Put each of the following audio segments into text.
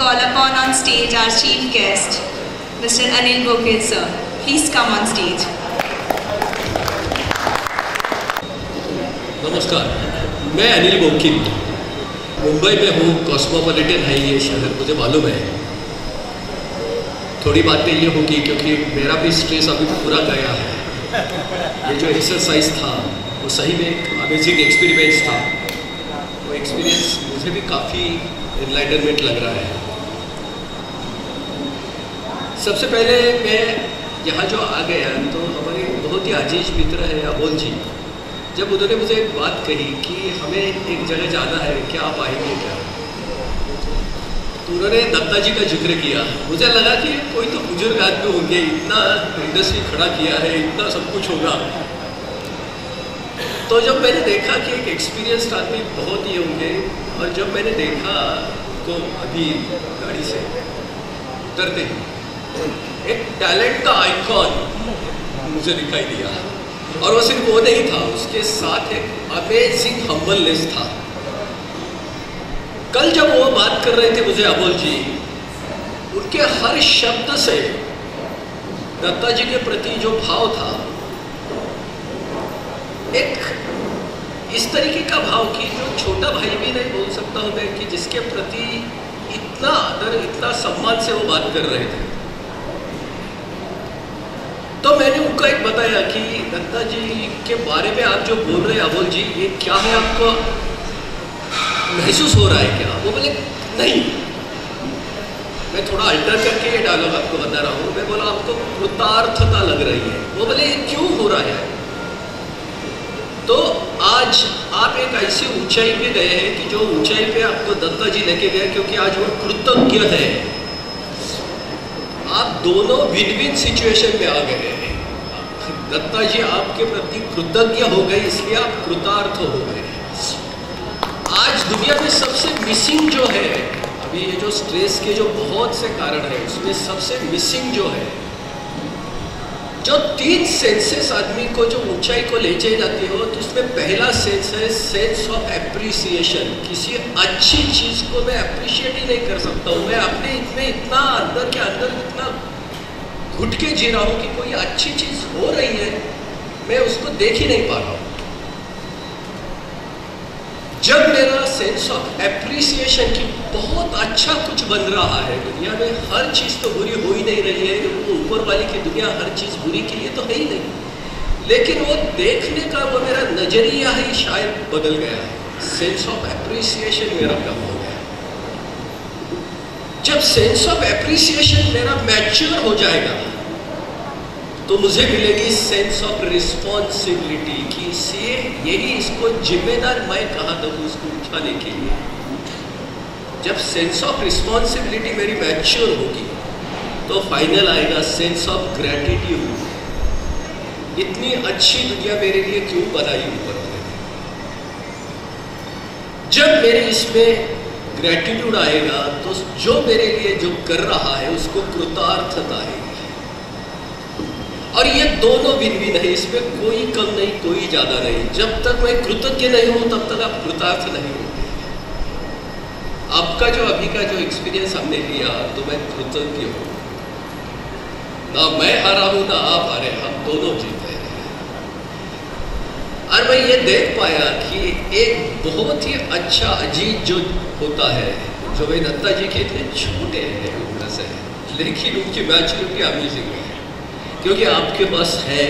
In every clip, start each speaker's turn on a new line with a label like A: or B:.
A: call upon on stage our chief guest, Mr. Anil Bokil sir. Please come on stage.
B: नमस्कार, मैं अनिल बोकिल मुंबई में हूँ। Cosmopolitan है ये शहर, मुझे मालूम है। थोड़ी बातें ये होगी क्योंकि मेरा भी स्ट्रेस अभी पूरा गया है। ये जो एक्सरसाइज था वो सही में एक अमेजिंग एक्सपीरियंस था। वो एक्सपीरियंस मुझे भी काफ़ी एनलाइटनमेंट लग रहा है। सबसे पहले मैं यहाँ जो आ गया तो हमारे बहुत ही अजीज मित्र है अबोल जी। जब उन्होंने मुझे एक बात कही कि हमें एक जगह जाना है, क्या आप आएंगे क्या? तो उन्होंने दत्ता जी का जिक्र किया। मुझे लगा कि कोई तो बुजुर्ग आदमी होंगे, इतना इंडस्ट्री खड़ा किया है, इतना सब कुछ होगा। तो जब मैंने देखा कि एक एक्सपीरियंस्ड आदमी बहुत ही होंगे, और जब मैंने देखा तो अभी गाड़ी से उतरते ही एक टैलेंट का आइकॉन मुझे दिखाई दिया। और वो सिर्फ वो नहीं था, उसके साथ एक अमेजिंग हम्बलनेस था। कल जब वो बात कर रहे थे मुझे अबोल जी, उनके हर शब्द से दत्ता जी के प्रति जो भाव था, एक इस तरीके का भाव कि जो छोटा भाई भी नहीं बोल सकता हूँ मैं, कि जिसके प्रति इतना आदर, इतना सम्मान से वो बात कर रहे थे। तो मैंने उनको एक बताया कि दत्ता जी के बारे में आप जो बोल रहे हैं अबोल जी, ये क्या है, आपको महसूस हो रहा है क्या? वो बोले नहीं। मैं थोड़ा अल्टर करके ये डायलॉग आपको बता रहा हूँ। मैं बोला आपको कृतार्थता लग रही है। वो बोले क्यों हो रहा है? तो आज आप एक ऐसी ऊंचाई पे गए हैं कि जो ऊंचाई पे आपको दत्ता जी लेके गए, क्योंकि आज वो कृतज्ञ है। आप दोनों विन विन सिचुएशन में आ गए हैं। दत्ता जी आपके प्रति कृतज्ञ हो गए, इसलिए आप कृतार्थ हो गए। आज दुनिया में सबसे मिसिंग जो है, अभी ये जो स्ट्रेस के जो बहुत से कारण है, उसमें सबसे मिसिंग जो है, जो 3 सेंसेस आदमी को जो ऊंचाई को ले जाती हो, तो उसमें पहला सेंस है सेंस ऑफ एप्रिसिएशन। किसी अच्छी चीज को मैं अप्रिशिएट ही नहीं कर सकता हूँ। मैं अपने इसमें इतना अंदर के अंदर इतना घुट के जी रहा हूँ कि कोई अच्छी चीज हो रही है, मैं उसको देख ही नहीं पा रहा हूँ। जब मेरा सेंस ऑफ एप्रिसिएशन की बहुत अच्छा कुछ बन रहा है, दुनिया में हर चीज़ तो बुरी हो ही नहीं रही है, वो ऊपर वाली की दुनिया हर चीज़ बुरी के लिए तो है ही नहीं, लेकिन वो देखने का वो मेरा नजरिया ही शायद बदल गया है। सेंस ऑफ एप्रिसिएशन मेरा कम हो गया। जब सेंस ऑफ एप्रिसिएशन मेरा मैच्योर हो जाएगा तो मुझे मिलेगी सेंस ऑफ रिस्पॉन्सिबिलिटी कि इसे यही इसको जिम्मेदार मैं कहाँ तक उसको उठाने के लिए। जब सेंस ऑफ रिस्पॉन्सिबिलिटी मेरी मैच्योर होगी तो फाइनल आएगा सेंस ऑफ ग्रैटिट्यूड। इतनी अच्छी दुनिया मेरे लिए क्यों बनाई ऊपर वाले ने? जब मेरे इसमें ग्रैटिट्यूड आएगा तो जो मेरे लिए जो कर रहा है उसको कृतार्थता आएगी। और ये दोनों विन विन है, इसमें कोई कम नहीं, कोई ज्यादा नहीं। जब तक मैं कृतज्ञ नहीं हूं तब तक आप कृतार्थ नहीं होंगे। आपका जो अभी का जो एक्सपीरियंस हमने लिया तो मैं कृतज्ञ हूं। ना मैं हारा हूं ना आप हारे, हम दोनों जीते हैं। और मैं ये देख पाया कि एक बहुत ही अच्छा अजीज जो होता है, जो भाई दत्ता जी के इतने छोटे हैं उम्र से, लेकिन उनकी मैच्योरिटी अमेजिंग है, क्योंकि आपके पास है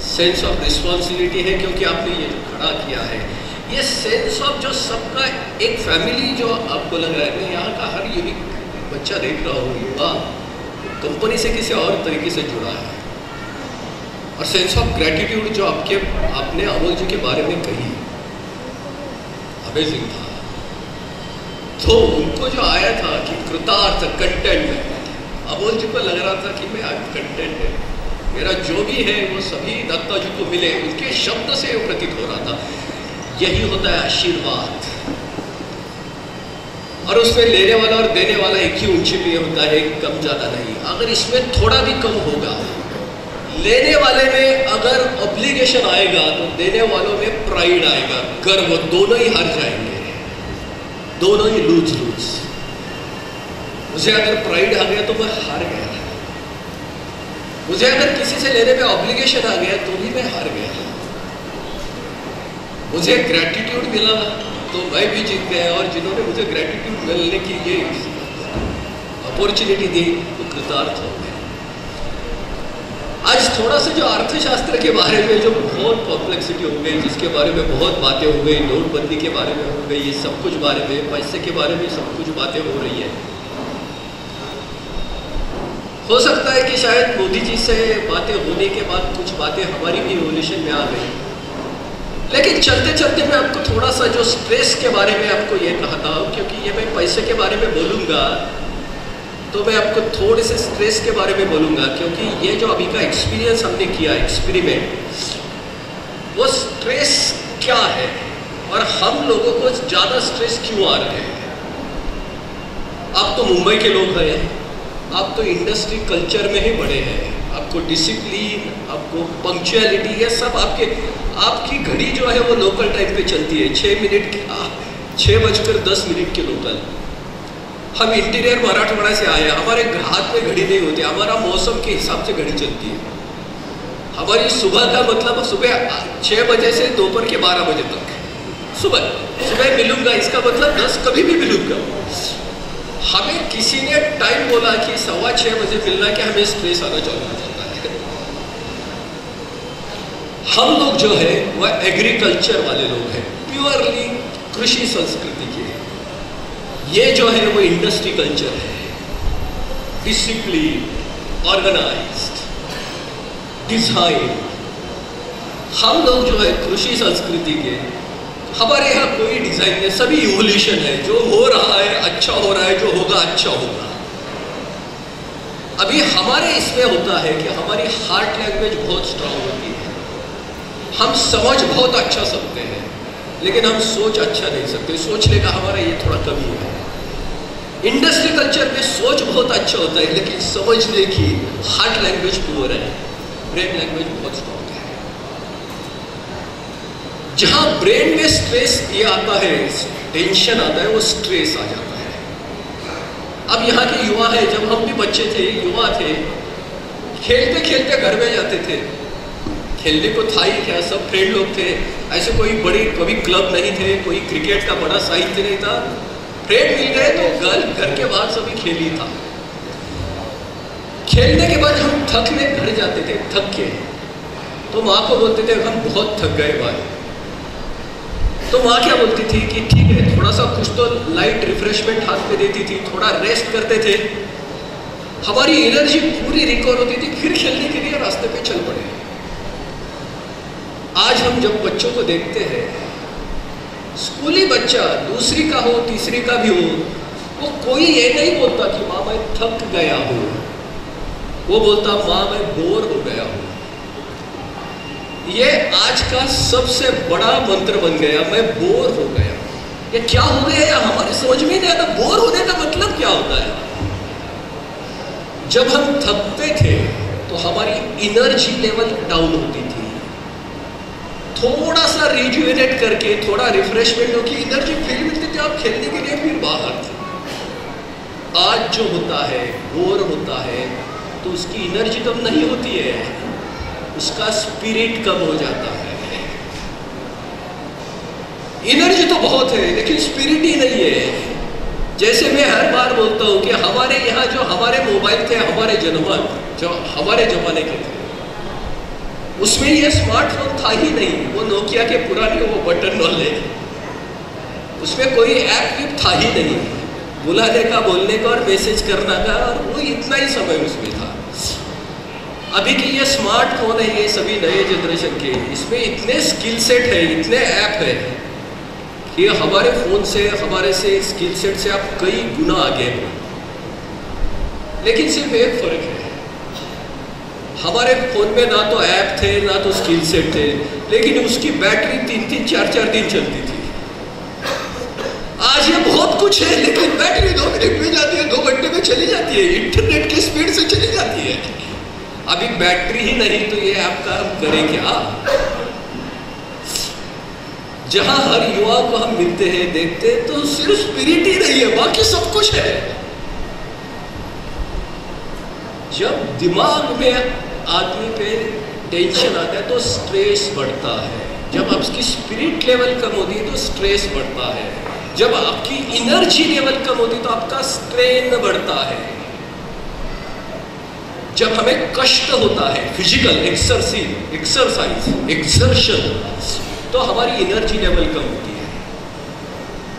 B: सेंस ऑफ रिस्पॉन्सिबिलिटी है, क्योंकि आपने ये जो खड़ा किया है, ये सेंस ऑफ जो सबका एक फैमिली जो आपको लग रहा है। मैं यहाँ का हर ये भी बच्चा देख रहा हूँ, युवा कंपनी से किसी और तरीके से जुड़ा है। और सेंस ऑफ ग्रैटिट्यूड जो आपने अबोल जी के बारे में कही, अमेजिंग था। तो उनको जो आया था कि कृतार्थ, कंटेंट, अबोल जी को लग रहा था कि मैं आज कंटेंट है, मेरा जो भी है वो सभी दत्ता जी को मिले, उनके शब्द से वो प्रतीत हो रहा था। यही होता है आशीर्वाद। और उसमें लेने वाला और देने वाला एक ही ऊंची पे होता है, कम ज़्यादा नहीं। अगर इसमें थोड़ा भी कम होगा, लेने वाले में अगर ऑब्लिगेशन आएगा तो देने वालों में प्राइड आएगा, गर्व, दोनों ही हार जाएंगे, दोनों ही लूज लूज। मुझे अगर प्राइड आ गया तो मैं हार गया, मुझे अगर किसी से लेने में ऑब्लिगेशन आ गया तो भी मैं हार गया, मुझे ग्रैटिट्यूड मिला तो मैं भी जीत गया, और जिन्होंने मुझे ग्रैटिट्यूड मिलने की ये अपॉर्चुनिटी दी वो कृतार्थ हो गए। आज थोड़ा सा जो अर्थशास्त्र के बारे में जो बहुत कॉम्प्लेक्सिटी हो गई, जिसके बारे में बहुत बातें हो गई, नोटबंदी के बारे में हो गई, ये सब कुछ बारे में, पैसे के बारे में सब कुछ बातें हो रही है। हो सकता है कि शायद मोदी जी से बातें होने के बाद कुछ बातें हमारी भी इवोल्यूशन में आ गई, लेकिन चलते चलते मैं आपको थोड़ा सा जो स्ट्रेस के बारे में आपको ये कहता हूँ, क्योंकि ये मैं पैसे के बारे में बोलूँगा तो मैं आपको थोड़े से स्ट्रेस के बारे में बोलूँगा, क्योंकि ये जो अभी का एक्सपीरियंस हमने किया, एक्सपेरिमेंट, वो स्ट्रेस क्या है और हम लोगों को ज़्यादा स्ट्रेस क्यों आ रहे हैं। आप तो मुंबई के लोग हैं, आप तो इंडस्ट्री कल्चर में ही बड़े हैं, आपको डिसिप्लिन, आपको पंक्चुअलिटी, ये सब आपकी घड़ी जो है वो लोकल टाइम पे चलती है, 6:10 के लोकल। हम इंटीरियर मराठवाड़ा से आए, हमारे हाथ में घड़ी नहीं होती, हमारा मौसम के हिसाब से घड़ी चलती है। हमारी सुबह का मतलब सुबह 6 बजे से दोपहर के 12 बजे तक, सुबह मिलूंगा, इसका मतलब 10 कभी भी मिलूंगा। हमें किसी ने टाइम बोला कि 6:15 बजे मिलना, कि हमें स्ट्रेस आना चालू हो जाता है। हम लोग जो है वह एग्रीकल्चर वाले लोग हैं, प्योरली कृषि संस्कृति के। ये जो है वो इंडस्ट्री कल्चर है, डिसिप्लिन, ऑर्गेनाइज्ड, डिजाइन। हम लोग जो है कृषि संस्कृति के, हमारे यहाँ कोई डिजाइन नहीं, सभी इवोल्यूशन है, जो हो रहा है अच्छा हो रहा है, जो होगा अच्छा होगा। अभी हमारे इसमें होता है कि हमारी हार्ट लैंग्वेज बहुत स्ट्रांग होती है, हम समझ बहुत अच्छा सकते हैं, लेकिन हम सोच अच्छा नहीं सकते, सोचने का हमारा ये थोड़ा कमी है। इंडस्ट्री कल्चर में सोच बहुत अच्छा होता है, लेकिन समझने की हार्ट लैंग्वेज पुअर है, ब्रेन लैंग्वेज बहुत स्ट्रांग है। जहां ब्रेन में स्ट्रेस ये आता है, टेंशन आता है, वो स्ट्रेस आ जाता है। अब यहाँ के युवा है, जब हम भी बच्चे थे, युवा थे, खेलते खेलते घर में जाते थे, खेलने को था ही क्या, सब फ्रेंड लोग थे, ऐसे कोई बड़ी कभी क्लब नहीं थे, कोई क्रिकेट का बड़ा साहित्य नहीं था, फ्रेंड मिल गए तो घर के बाहर सभी खेल ही था। खेलने के बाद हम थकने घर जाते थे, थक के, तो माँ को बोलते थे हम बहुत थक गए भाई। तो माँ क्या बोलती थी कि ठीक है, थोड़ा सा कुछ तो लाइट रिफ्रेशमेंट हाथ पे देती थी, थोड़ा रेस्ट करते थे, हमारी एनर्जी पूरी रिकवर होती थी, फिर खेलने के लिए रास्ते पे चल पड़े। आज हम जब बच्चों को देखते हैं, स्कूली बच्चा दूसरी का हो, तीसरी का भी हो, वो कोई ये नहीं बोलता कि माँ मैं थक गया हूँ, वो बोलता माँ मैं बोर हो गया हूँ। ये आज का सबसे बड़ा मंत्र बन गया, मैं बोर हो गया। ये क्या हो गया है हमारे समझ में नहीं आता, बोर होने का मतलब क्या होता है। जब हम थकते थे तो हमारी एनर्जी लेवल डाउन होती थी, थोड़ा सा रिजुवेनेट करके, थोड़ा रिफ्रेशमेंट हो कि एनर्जी फिर मिलती थी, आप खेलने के लिए फिर बाहर थे। आज जो होता है, बोर होता है, तो उसकी एनर्जी कम नहीं होती है, उसका स्पिरिट कम हो जाता है। एनर्जी तो बहुत है, लेकिन स्पिरिट ही नहीं है। जैसे मैं हर बार बोलता हूँ कि हमारे यहाँ जो हमारे मोबाइल थे, हमारे जो हमारे जमाने के थे, उसमें ये स्मार्टफोन था ही नहीं, वो नोकिया के पुराने वो बटन वाले, उसमें कोई ऐप भी था ही नहीं, बुलाने का, बोलने का और मैसेज करना का, और वो इतना ही समय उसमें था। अभी की ये स्मार्टफोन है, ये सभी नए जनरेशन के, इसमें इतने स्किल सेट है, इतने ऐप है कि हमारे फोन से, हमारे से स्किल सेट से आप कई गुना आगे हो। लेकिन सिर्फ एक फर्क है, हमारे फोन में ना तो ऐप थे, ना तो स्किल सेट थे, लेकिन उसकी बैटरी 3-3, 4-4 दिन चलती थी। आज ये बहुत कुछ है, लेकिन बैटरी 2 मिनट में जाती है, 2 घंटे में चली जाती है, इंटरनेट की स्पीड से चली जाती है। अभी बैटरी ही नहीं तो ये ऐप का हम करें क्या। जहां हर युवा को हम मिलते हैं, देखते हैं, तो सिर्फ स्पिरिट ही नहीं है, बाकी सब कुछ है। जब दिमाग में आदमी पे टेंशन आता है तो स्ट्रेस बढ़ता है। जब आपकी स्पिरिट लेवल कम होती है तो स्ट्रेस बढ़ता है। जब आपकी एनर्जी लेवल कम होती है तो आपका स्ट्रेन बढ़ता है। जब हमें कष्ट होता है, फिजिकल एक्सरसाइज एक्सर्शन, तो हमारी एनर्जी लेवल कम होती है।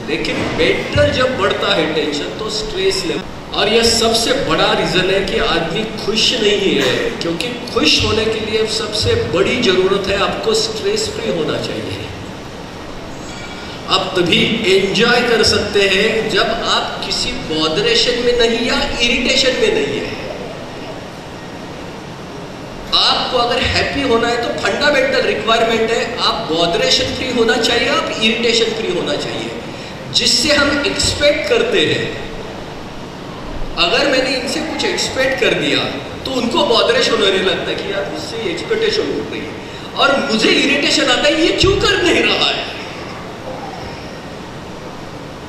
B: लेकिन मेंटल जब बढ़ता है टेंशन तो स्ट्रेस लेवल, और यह सबसे बड़ा रीजन है कि आदमी खुश नहीं है, क्योंकि खुश होने के लिए सबसे बड़ी जरूरत है आपको स्ट्रेस फ्री होना चाहिए। आप तभी एंजॉय कर सकते हैं जब आप किसी बॉदरेशन में नहीं या इरिटेशन में नहीं है। आपको अगर हैप्पी होना है तो फंडामेंटल रिक्वायरमेंट है, आप बॉदरेशन फ्री होना चाहिए, आप इरिटेशन फ्री होना चाहिए। जिससे हम एक्सपेक्ट करते हैं, अगर मैंने इनसे कुछ एक्सपेक्ट कर दिया तो उनको बॉदरेशन होने लगता है कि यार मुझसे एक्सपेक्टेशन हो रही है, और मुझे इरिटेशन आता है ये क्यों कर नहीं रहा है।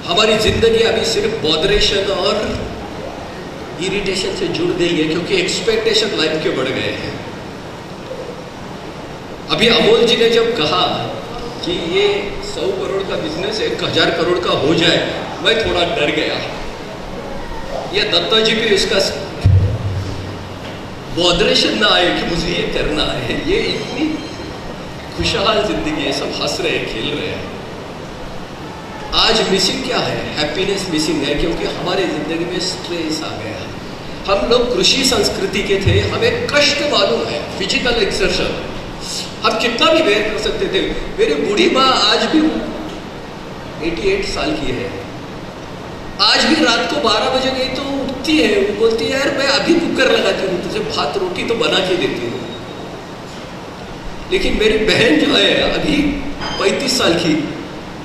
B: हमारी जिंदगी अभी सिर्फ बॉदरेशन और इरिटेशन से जुड़ गई है, क्योंकि एक्सपेक्टेशन लाइफ के बढ़ गए हैं। अभी अमोल जी ने जब कहा कि ये 100 करोड़ का बिजनेस 1000 करोड़ का हो जाए, मैं थोड़ा डर गया। ये दत्ता जी भी इसका बॉदरेशन ना आए कि मुझे ये करना है। ये इतनी खुशहाल जिंदगी है, सब हंस रहे हैं, खेल रहे हैं। आज मिसिंग क्या है? हैप्पीनेस मिसिंग है, क्योंकि हमारे जिंदगी में स्ट्रेस आ गया। हम लोग कृषि संस्कृति के थे, हमें कष्ट मालूम है, फिजिकल एक्सर्शन हम कितना भी बेयर कर सकते थे। मेरी बूढ़ी माँ आज भी 88 साल की है, आज भी रात को 12 बजे गई तो उठती है, वो बोलती है यार मैं अभी कुकर लगाती हूँ, तुझे भात रोटी तो बना के देती हूँ। लेकिन मेरी बहन जो है अभी 35 साल की,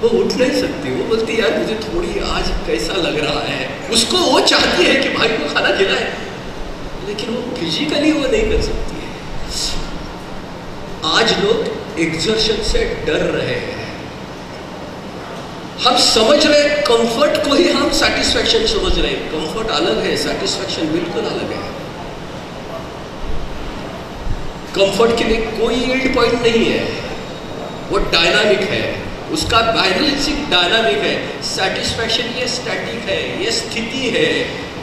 B: वो उठ नहीं सकती। वो बोलती है यार मुझे थोड़ी आज कैसा लग रहा है। उसको वो चाहती है कि भाई को खाना खिलाए, लेकिन वो फिजिकली वो नहीं कर सकती है। आज लोग एक्सर्शन से डर रहे हैं। हम समझ रहे हैं कंफर्ट को ही हम सेटिस्फैक्शन समझ रहे हैं। कंफर्ट अलग है, सेटिस्फैक्शन बिल्कुल अलग है। कंफर्ट के लिए कोई एंड पॉइंट नहीं है, वो डायनामिक है, उसका बैलेंसिंग डायनामिक है। सेटिस्फैक्शन ये स्टैटिक है, ये स्थिति है,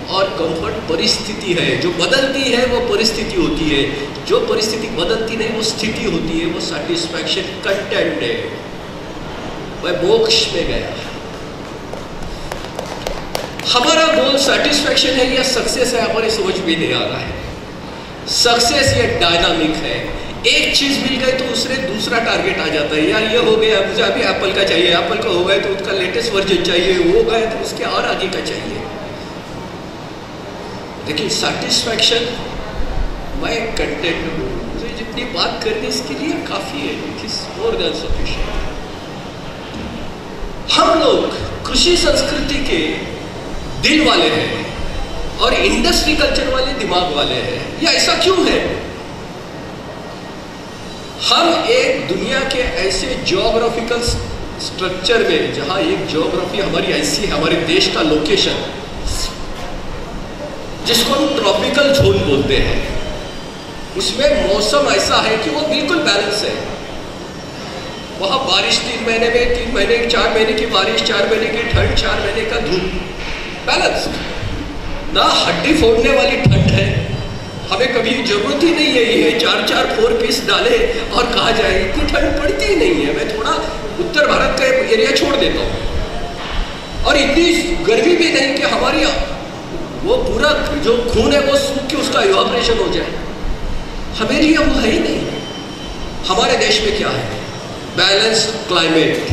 B: और कंफर्ट परिस्थिति है। जो बदलती है वो परिस्थिति होती है, जो परिस्थिति बदलती नहीं वो स्थिति होती है, वो सेटिस्फैक्शन कंटेंट है। मैं मोक्ष में गया। हमारा गोल सेटिस्फैक्शन है या सक्सेस है, हमारी समझ में नहीं आ रहा है। सक्सेस ये डायनामिक है, एक चीज मिल गई तो उससे दूसरा टारगेट आ जाता है। यार ये हो गया, मुझे अभी एप्पल का चाहिए, एप्पल का हो गया तो उसका लेटेस्ट वर्जन चाहिए, वो हो गया तो उसके और आगे का चाहिए। लेकिन सेटिस्फैक्शन, मैं कंटेंट हूँ, मुझे जितनी बात करनी इसके लिए काफी है, it is more than sufficient. हम लोग कृषि संस्कृति के दिल वाले हैं और इंडस्ट्री कल्चर वाले दिमाग वाले हैं। ये ऐसा क्यों है? हम एक दुनिया के ऐसे ज्योग्राफिकल स्ट्रक्चर में, जहां एक ज्योग्राफी हमारी ऐसी है, हमारे देश का लोकेशन जिसको हम ट्रॉपिकल जोन बोलते हैं, उसमें मौसम ऐसा है कि वो बिल्कुल बैलेंस है। वहाँ बारिश 3 महीने में, 3 महीने 4 महीने की बारिश, 4 महीने की ठंड, 4 महीने का धूप, बैलेंस। ना हड्डी फोड़ने वाली ठंड है, हमें कभी जरूरत ही नहीं है ये 4-4 4 पीस डाले और कहा जाए, इतनी ठंड पड़ती ही नहीं है। मैं थोड़ा उत्तर भारत का एरिया छोड़ देता हूँ, और इतनी गर्मी भी नहीं कि हमारी वो पूरा जो खून है वो सूख के उसका इवापोरेशन हो जाए। हमें लिए वो है ही नहीं। हमारे देश में क्या है? Balanced climate.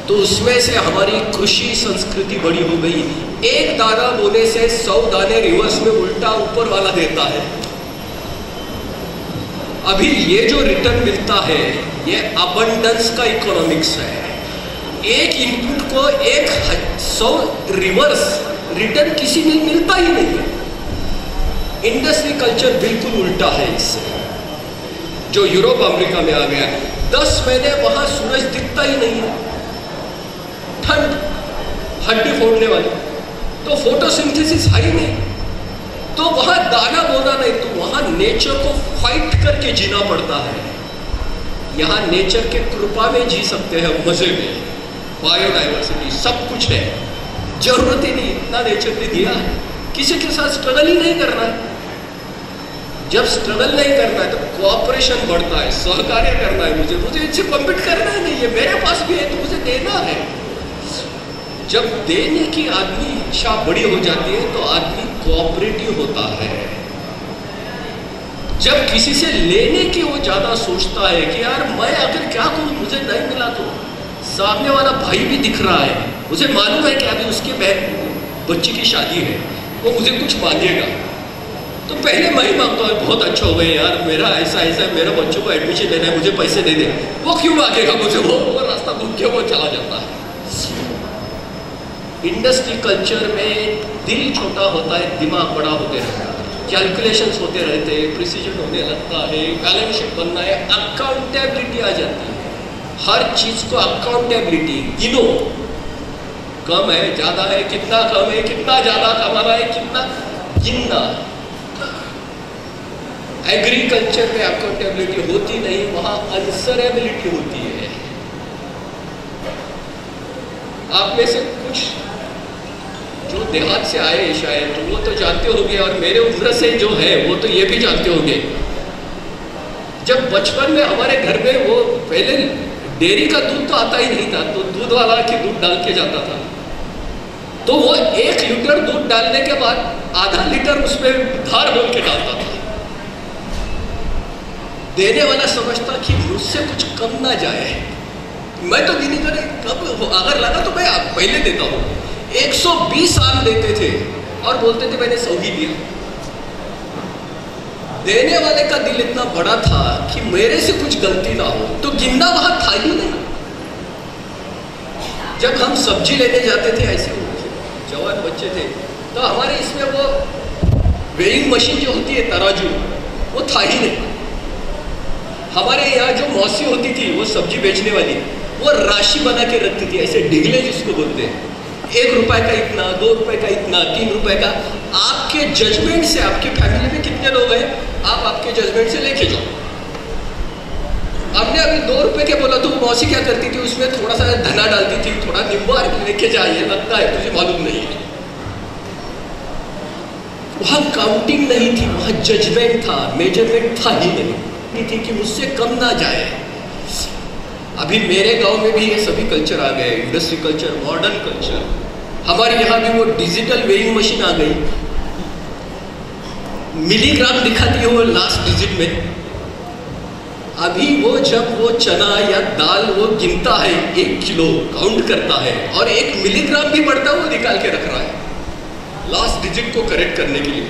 B: तो उसमें से हमारी कृषि संस्कृति बड़ी हो गई। एक दाना बोने से 100 दाने रिवर्स में उल्टा ऊपर वाला देता है। अभी ये जो रिटर्न मिलता है ये अबंडेंस का इकोनॉमिक्स है। एक इनपुट को 100 रिवर्स रिटर्न किसी में मिलता ही नहीं है। इंडस्ट्री कल्चर बिल्कुल उल्टा है इससे, जो यूरोप अमेरिका में आ गया। 10 महीने वहां सूरज दिखता ही नहीं है, ठंड हड्डी फोड़ने वाली, तो फोटोसिंथेसिस है ही नहीं। तो वहां दाना बोना नहीं, तो वहां नेचर को फाइट करके जीना पड़ता है। यहाँ नेचर के कृपा में जी सकते हैं, मजे में, बायोडाइवर्सिटी सब कुछ है, जरूरत ही नहीं, इतना नेचर ने दिया है। किसी के साथ स्ट्रगल ही नहीं करना है। जब स्ट्रगल नहीं करना है तो कोऑपरेशन बढ़ता है, सहकार्य करना है, मुझे इनसे कॉम्पीट करना ही नहीं है, मेरे पास भी है तो मुझे देना है। जब देने की आदमी इच्छा बड़ी हो जाती है तो आदमी कोऑपरेटिव होता है। जब किसी से लेने की वो ज्यादा सोचता है कि यार मैं अगर क्या करूं, मुझे नहीं मिला तो सामने वाला भाई भी दिख रहा है, मुझे मालूम है कि अभी उसके बच्चे की शादी है, वो मुझे कुछ मांगेगा, तो पहले मैं ही मांगता हूँ, बहुत अच्छा हो गया यार, मेरा ऐसा ऐसा मेरे बच्चों को एडमिशन लेना है, मुझे पैसे दे दे। वो क्यों मांगेगा मुझे, वो रास्ता घूम के वो चला जाता है। इंडस्ट्री कल्चर में दिल छोटा होता है, दिमाग बड़ा होते रहता है, कैलकुलेशंस होते रहते हैं, प्रिसीजन होने लगता है, बैलेंस शीट बनना है, अकाउंटेबिलिटी आ जाती है। हर चीज को अकाउंटेबिलिटी, गिनो, कम है ज्यादा है, कितना कम है, कितना ज्यादा कमाना है, कितना गिनना। एग्रीकल्चर में अकाउंटेबिलिटी होती नहीं, वहां अनसरेबिलिटी होती है। आप में से कुछ जो देहात से आए शायद तो वो तो जानते होंगे, और मेरे उम्र से जो है वो तो ये भी जानते होंगे। जब बचपन में हमारे घर में वो पहले डेयरी का दूध तो आता ही नहीं था, तो दूध वाला के दूध डाल के जाता था, तो वो 1 लीटर दूध डालने के बाद आधा लीटर उसमें धार बोल के डालता था। देने वाला समझता कि मुझसे कुछ कम ना जाए, मैं तो गिनी करे, कब अगर लगा तो मैं पहले देता हूँ। 120 आम देते थे और बोलते थे मैंने 100 ही दिया। देने वाले का दिल इतना बड़ा था कि मेरे से कुछ गलती ना हो, तो गिनना वहां था ही नहीं। जब हम सब्जी लेने जाते थे, ऐसे जवान बच्चे थे, तो हमारे इसमें वो वेइंग मशीन जो होती है, तराजू, वो था ही नहीं। हमारे यहाँ जो मौसी होती थी, वो सब्जी बेचने वाली, वो राशि बना के रखती थी, ऐसे डिगले जिसको बोलते हैं, 1 रुपए का इतना, 2 रुपए का इतना, 3 रुपए का। आपके जजमेंट से, आपके फैमिली में कितने लोग हैं, आप आपके जजमेंट से लेके जाओ। हमने अभी 2 रुपए के बोला तो मौसी क्या करती थी, उसमें थोड़ा सा धना डालती थी, थोड़ा नींबू लेके जाइए, लगता है तुझे मालूम नहीं है। वहां काउंटिंग नहीं थी, वहां जजमेंट था, मेजरमेंट था ही नहीं थी कि मुझसे कम ना जाए। अभी मेरे गांव में भी ये सभी कल्चर आ गए, इंडस्ट्री कल्चर, मॉडर्न कल्चर। हमारे यहाँ भी वो डिजिटल वेइंग मशीन आ गई, मिलीग्राम दिखाती है वो लास्ट डिजिट में। अभी वो जब वो चना या दाल वो गिनता है, 1 किलो काउंट करता है, और 1 मिलीग्राम भी बढ़ता है, वो निकाल के रख रहा है लास्ट डिजिट को करेक्ट करने के लिए।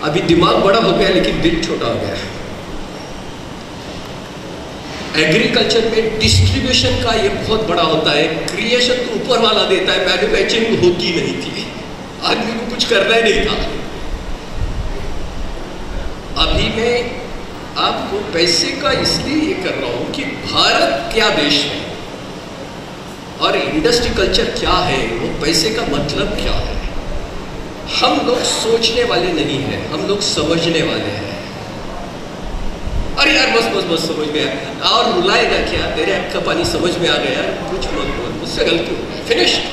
B: अभी दिमाग बड़ा हो गया लेकिन दिल छोटा हो गया है। एग्रीकल्चर में डिस्ट्रीब्यूशन का ये बहुत बड़ा होता है, क्रिएशन तो ऊपर वाला देता है, मैन्युफैक्चरिंग होती नहीं थी, आदमी को कुछ करना ही नहीं था। अभी मैं आपको पैसे का इसलिए ये कर रहा हूं कि भारत क्या देश है और इंडस्ट्री कल्चर क्या है, वो पैसे का मतलब क्या है। हम लोग सोचने वाले नहीं हैं, हम लोग समझने वाले हैं। अरे यार बस बस बस समझ गया, और रुलाएगा क्या, तेरे आँख का पानी समझ में आ गया, कुछ मत बोल, मुझसे गलती हो गई, फिनिश्ड।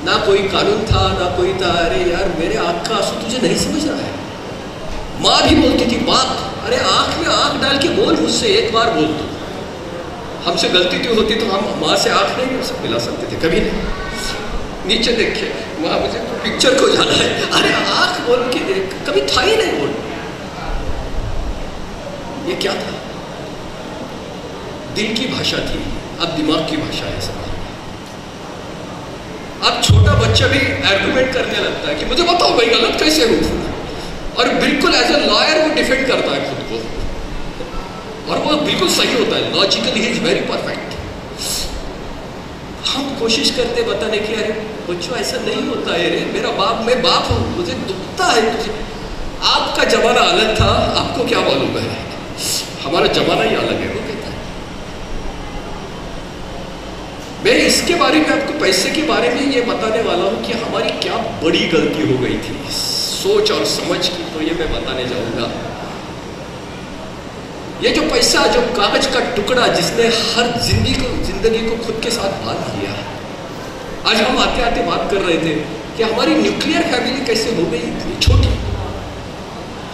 B: ना कोई कानून था ना कोई था, अरे यार मेरे आँख का आंसू तुझे नहीं समझ रहा है। माँ भी बोलती थी बात, अरे आँख में आँख डाल के बोल, मुझसे एक बार बोल तू। हमसे गलती तो होती तो हम माँ से आँख नहीं मिला सकते थे, कभी नहीं। नीचे देखिए, वहाँ मुझे पिक्चर को जाना है, अरे आँख बोल के देख, कभी था ही नहीं बोल। ये क्या था? दिल की भाषा थी, अब दिमाग की भाषा है सब। अब छोटा बच्चा भी आर्गुमेंट करने लगता है कि मुझे बताओ भाई गलत कैसे हूं, और बिल्कुल एज ए लॉयर वो डिफेंड करता है खुद को, और वो बिल्कुल सही होता है, logically he is very perfect. हम कोशिश करते बताने की, अरे बच्चों ऐसा नहीं होता है, रे मेरा बाप, मैं बाप हूं, मुझे दुखता है तुझे। आपका जमाना अलग था, आपको क्या मालूम है, हमारा जमाना ही अलग है। वो कहता है मैं इसके बारे में, आपको पैसे के बारे में ये बताने वाला हूँ कि हमारी क्या बड़ी गलती हो गई थी सोच और समझ की, तो ये मैं बताने जाऊंगा। ये जो पैसा, जो कागज का टुकड़ा जिसने हर जिंदगी को खुद के साथ बांध दिया। आज हम आते आते बात कर रहे थे कि हमारी न्यूक्लियर फैमिली कैसे हो गई इतनी छोटी।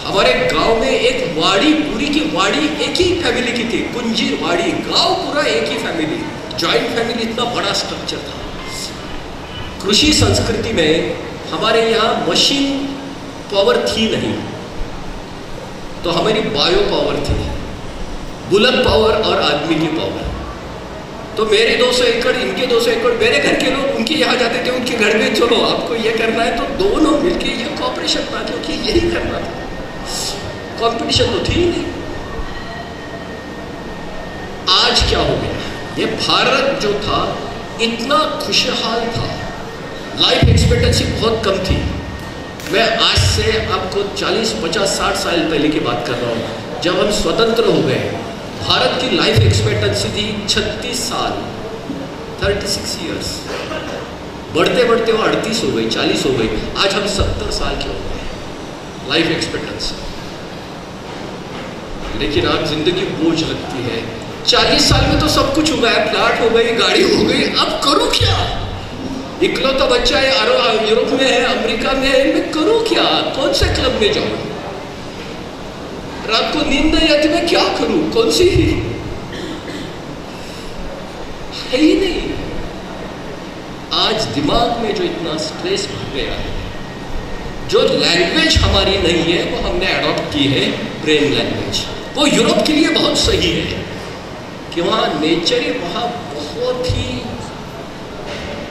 B: हमारे गांव में एक वाड़ी, पूरी की वाड़ी एक ही फैमिली की थी, कुंजीर वाड़ी, गांव पूरा एक ही फैमिली, जॉइंट फैमिली, इतना बड़ा स्ट्रक्चर था। कृषि संस्कृति में हमारे यहाँ मशीन पावर थी नहीं, तो हमारी बायो पावर थी, बुलक पावर और आदमी की पावर। तो मेरे 200 एकड़, इनके 200 एकड़, मेरे घर के लोग उनके यहाँ जाते थे, उनके घर में चलो आपको ये करना है, तो दोनों मिलके ये कॉपरेशन था, क्योंकि यही करना था, कंपटीशन तो थी ही नहीं। आज क्या हो गया, ये भारत जो था इतना खुशहाल था, लाइफ एक्सपेक्टेंसी बहुत कम थी। मैं आज से आपको 40, 50, 60 साल पहले की बात कर रहा हूँ, जब हम स्वतंत्र हो गए, भारत की लाइफ एक्सपेक्टेंसी थी 36 साल, 36 ईयर्स। बढ़ते बढ़ते वो 38 हो गई, 40 हो गई, आज हम 70 साल के हो गए लाइफ एक्सपेक्टेंसी। लेकिन आज जिंदगी बोझ लगती है। 40 साल में तो सब कुछ हो गया, फ्लैट हो गई, गाड़ी हो गई, अब करूँ क्या? इकलौता बच्चा है, यूरोप में है, अमेरिका में है, मैं करूँ क्या? कौन से क्लब में जाऊँ? रात को नींद नहीं आती, मैं क्या करूँ? कौन सी है ही नहीं। आज दिमाग में जो इतना स्ट्रेस भर गया है, जो लैंग्वेज हमारी नहीं है वो हमने अडॉप्ट की है, ब्रेन लैंग्वेज। वो यूरोप के लिए बहुत सही है कि वहाँ नेचर है, वहाँ बहुत ही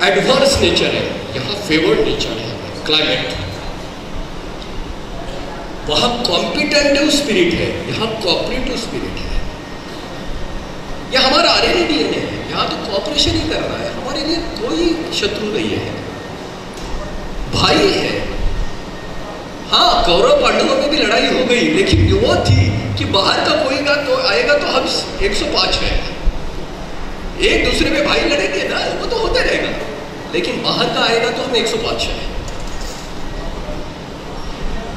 B: एडवर्स नेचर है, यहाँ फेवर्ड नेचर है, क्लाइमेट। वहाँ कॉम्पिटेटिव स्पिरिट है, यहाँ कोऑपरेटिव स्पिरिट है। यह हमारा आरएनए डीएनए है, यहाँ तो कोऑपरेशन ही कर रहा है, हमारे लिए कोई शत्रु नहीं है, भाई है। हाँ, कौरव पांडवों में भी लड़ाई हो गई, लेकिन वो थी कि बाहर का कोई का तो आएगा तो हम 105 है, एक दूसरे में भाई लड़ेंगे ना, वो तो होते रहेगा, लेकिन बाहर का आएगा तो हम 105 है।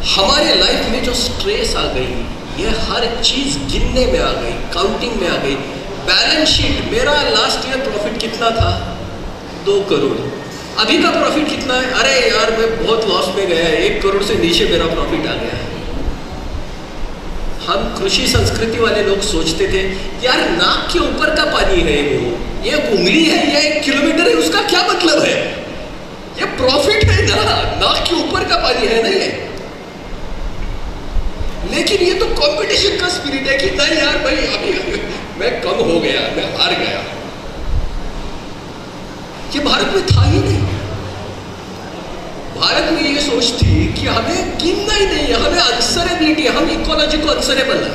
B: हमारे लाइफ में जो स्ट्रेस आ गई, ये हर चीज गिनने में आ गई, काउंटिंग में आ गई। बैलेंस शीट, मेरा लास्ट ईयर प्रॉफिट कितना था? 2 करोड़। अभी का प्रॉफिट कितना है? अरे यार मैं बहुत लॉस में गया है, 1 करोड़ से नीचे मेरा प्रॉफिट आ गया है। हम कृषि संस्कृति वाले लोग सोचते थे यार नाक के ऊपर का पानी है, वो ये उंगली है या 1 किलोमीटर है, उसका क्या मतलब है? ये प्रॉफिट है ना, नाक के ऊपर का पानी है ना ये। लेकिन ये तो कंपटीशन का स्पिरिट है कि नहीं यार भाई अभी मैं कम हो गया, मैं हार गया। ये भारत में था ही नहीं। भारत में ये सोच थी कि हमें गिनना ही नहीं है, हमें आंसरेबिलिटी, हम इकोलॉजी को आंसरेबल है।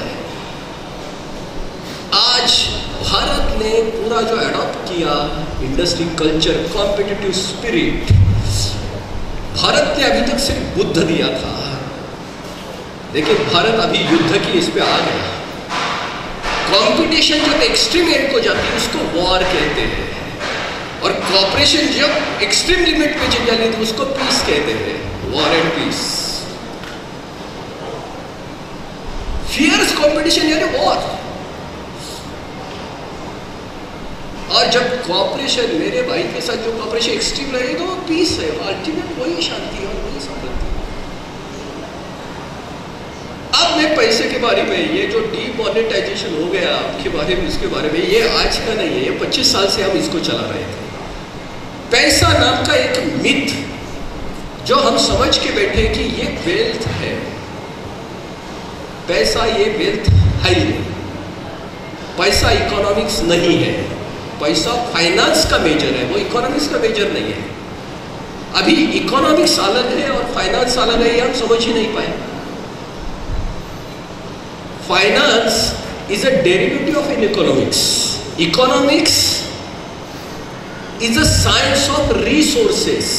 B: आज भारत ने पूरा जो अडॉप्ट किया industry culture, competitive spirit, Bharat ने अभी तक सिर्फ बुद्ध दिया था, लेकिन भारत अभी युद्ध की इस पे आ गया। कंपटीशन जब एक्सट्रीम एंड को जाती है उसको वॉर कहते हैं, और कॉपरेशन जब एक्सट्रीम लिमिट पे चली जाती है उसको पीस कहते हैं, war and peace. Fierce competition यानी वॉर। और जब कॉपरेशन, मेरे भाई के साथ जो कॉपरेशन एक्सट्रीम रहे तो पीस है, अल्टीमेट वही शांति और वही समृद्धि। अब मैं पैसे के बारे में, ये जो डीमोनेटाइजेशन हो गया आपके बारे में, उसके बारे में, ये आज का नहीं है, ये 25 साल से हम इसको चला रहे थे। पैसा नाम का एक मिथ जो हम समझ के बैठे कि ये वेल्थ है, पैसा ये वेल्थ है ही नहीं। पैसा इकोनॉमिक्स नहीं है, पैसा फाइनेंस का मेजर है, वो इकोनॉमिक्स का मेजर नहीं है। अभी इकोनॉमिक्स अलग है और फाइनेंस अलग है, ये हम समझ ही नहीं पाए। Finance is a derivative of an economics. Economics is a science of resources.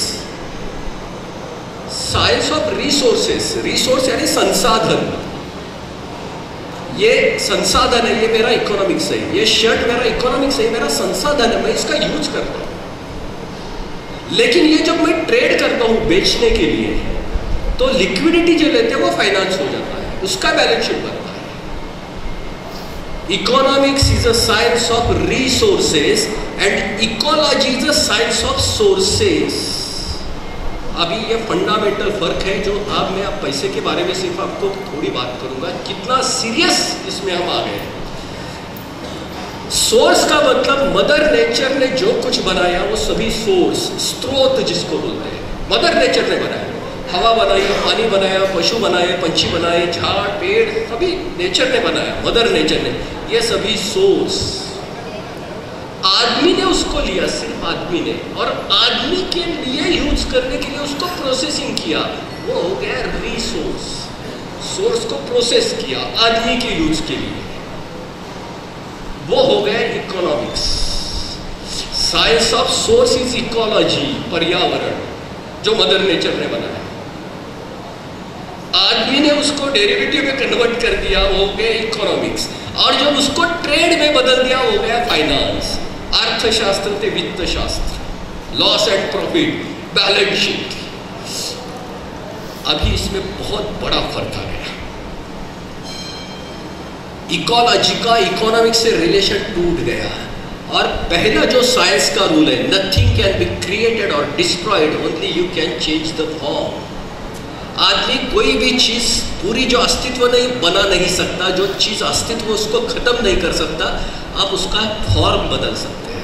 B: Science of resources. Resource यानी संसाधन। ये संसाधन है, ये मेरा इकोनॉमिक्स है, ये शर्ट मेरा इकोनॉमिक्स है, मेरा संसाधन है, मैं इसका यूज करता हूँ। लेकिन ये जब मैं ट्रेड करता हूँ बेचने के लिए, तो लिक्विडिटी जो लेते हैं वो फाइनेंस हो जाता है, उसका बैलेंस शीट बनता है। Economics is a science of resources and ecology is a science of sources. अभी ये फंडामेंटल फर्क है जो अब मैं पैसे के बारे में सिर्फ आपको थोड़ी बात करूंगा, कितना सीरियस इसमें हम आ गए हैं। सोर्स का मतलब मदर नेचर ने जो कुछ बनाया वो सभी सोर्स, स्रोत जिसको बोलते हैं, मदर नेचर ने बनाया। हवा बनाई, पानी बनाया, पशु बनाए, पंछी बनाए, झाड़ पेड़ सभी नेचर ने बनाया, मदर नेचर ने, ये सभी सोर्स। आदमी ने उसको लिया, सिर्फ आदमी ने, और आदमी के लिए यूज करने के लिए उसको प्रोसेसिंग किया, वो हो गया रिसोर्स। सोर्स को प्रोसेस किया आदमी के यूज के लिए, वो हो गया economics. Science of source is ecology, पर्यावरण जो मदर नेचर ने बनाया। आदमी ने उसको डेरिवेटिव में कन्वर्ट कर दिया, वो हो गया इकोनॉमिक्स। और जब उसको ट्रेड में बदल दिया, वो हो गया फाइनेंस। अर्थशास्त्र थे वित्त शास्त्र, loss and profit, balance sheet. अभी इसमें बहुत बड़ा फर्क आ गया। इकोलॉजी का इकोनॉमिक्स से रिलेशन टूट गया। और पहला जो साइंस का रूल है, नथिंग कैन बी क्रिएटेड और destroyed, only you can change the form. आदमी कोई भी चीज पूरी जो अस्तित्व नहीं बना नहीं सकता, जो चीज अस्तित्व उसको खत्म नहीं कर सकता, आप उसका फॉर्म बदल सकते हैं।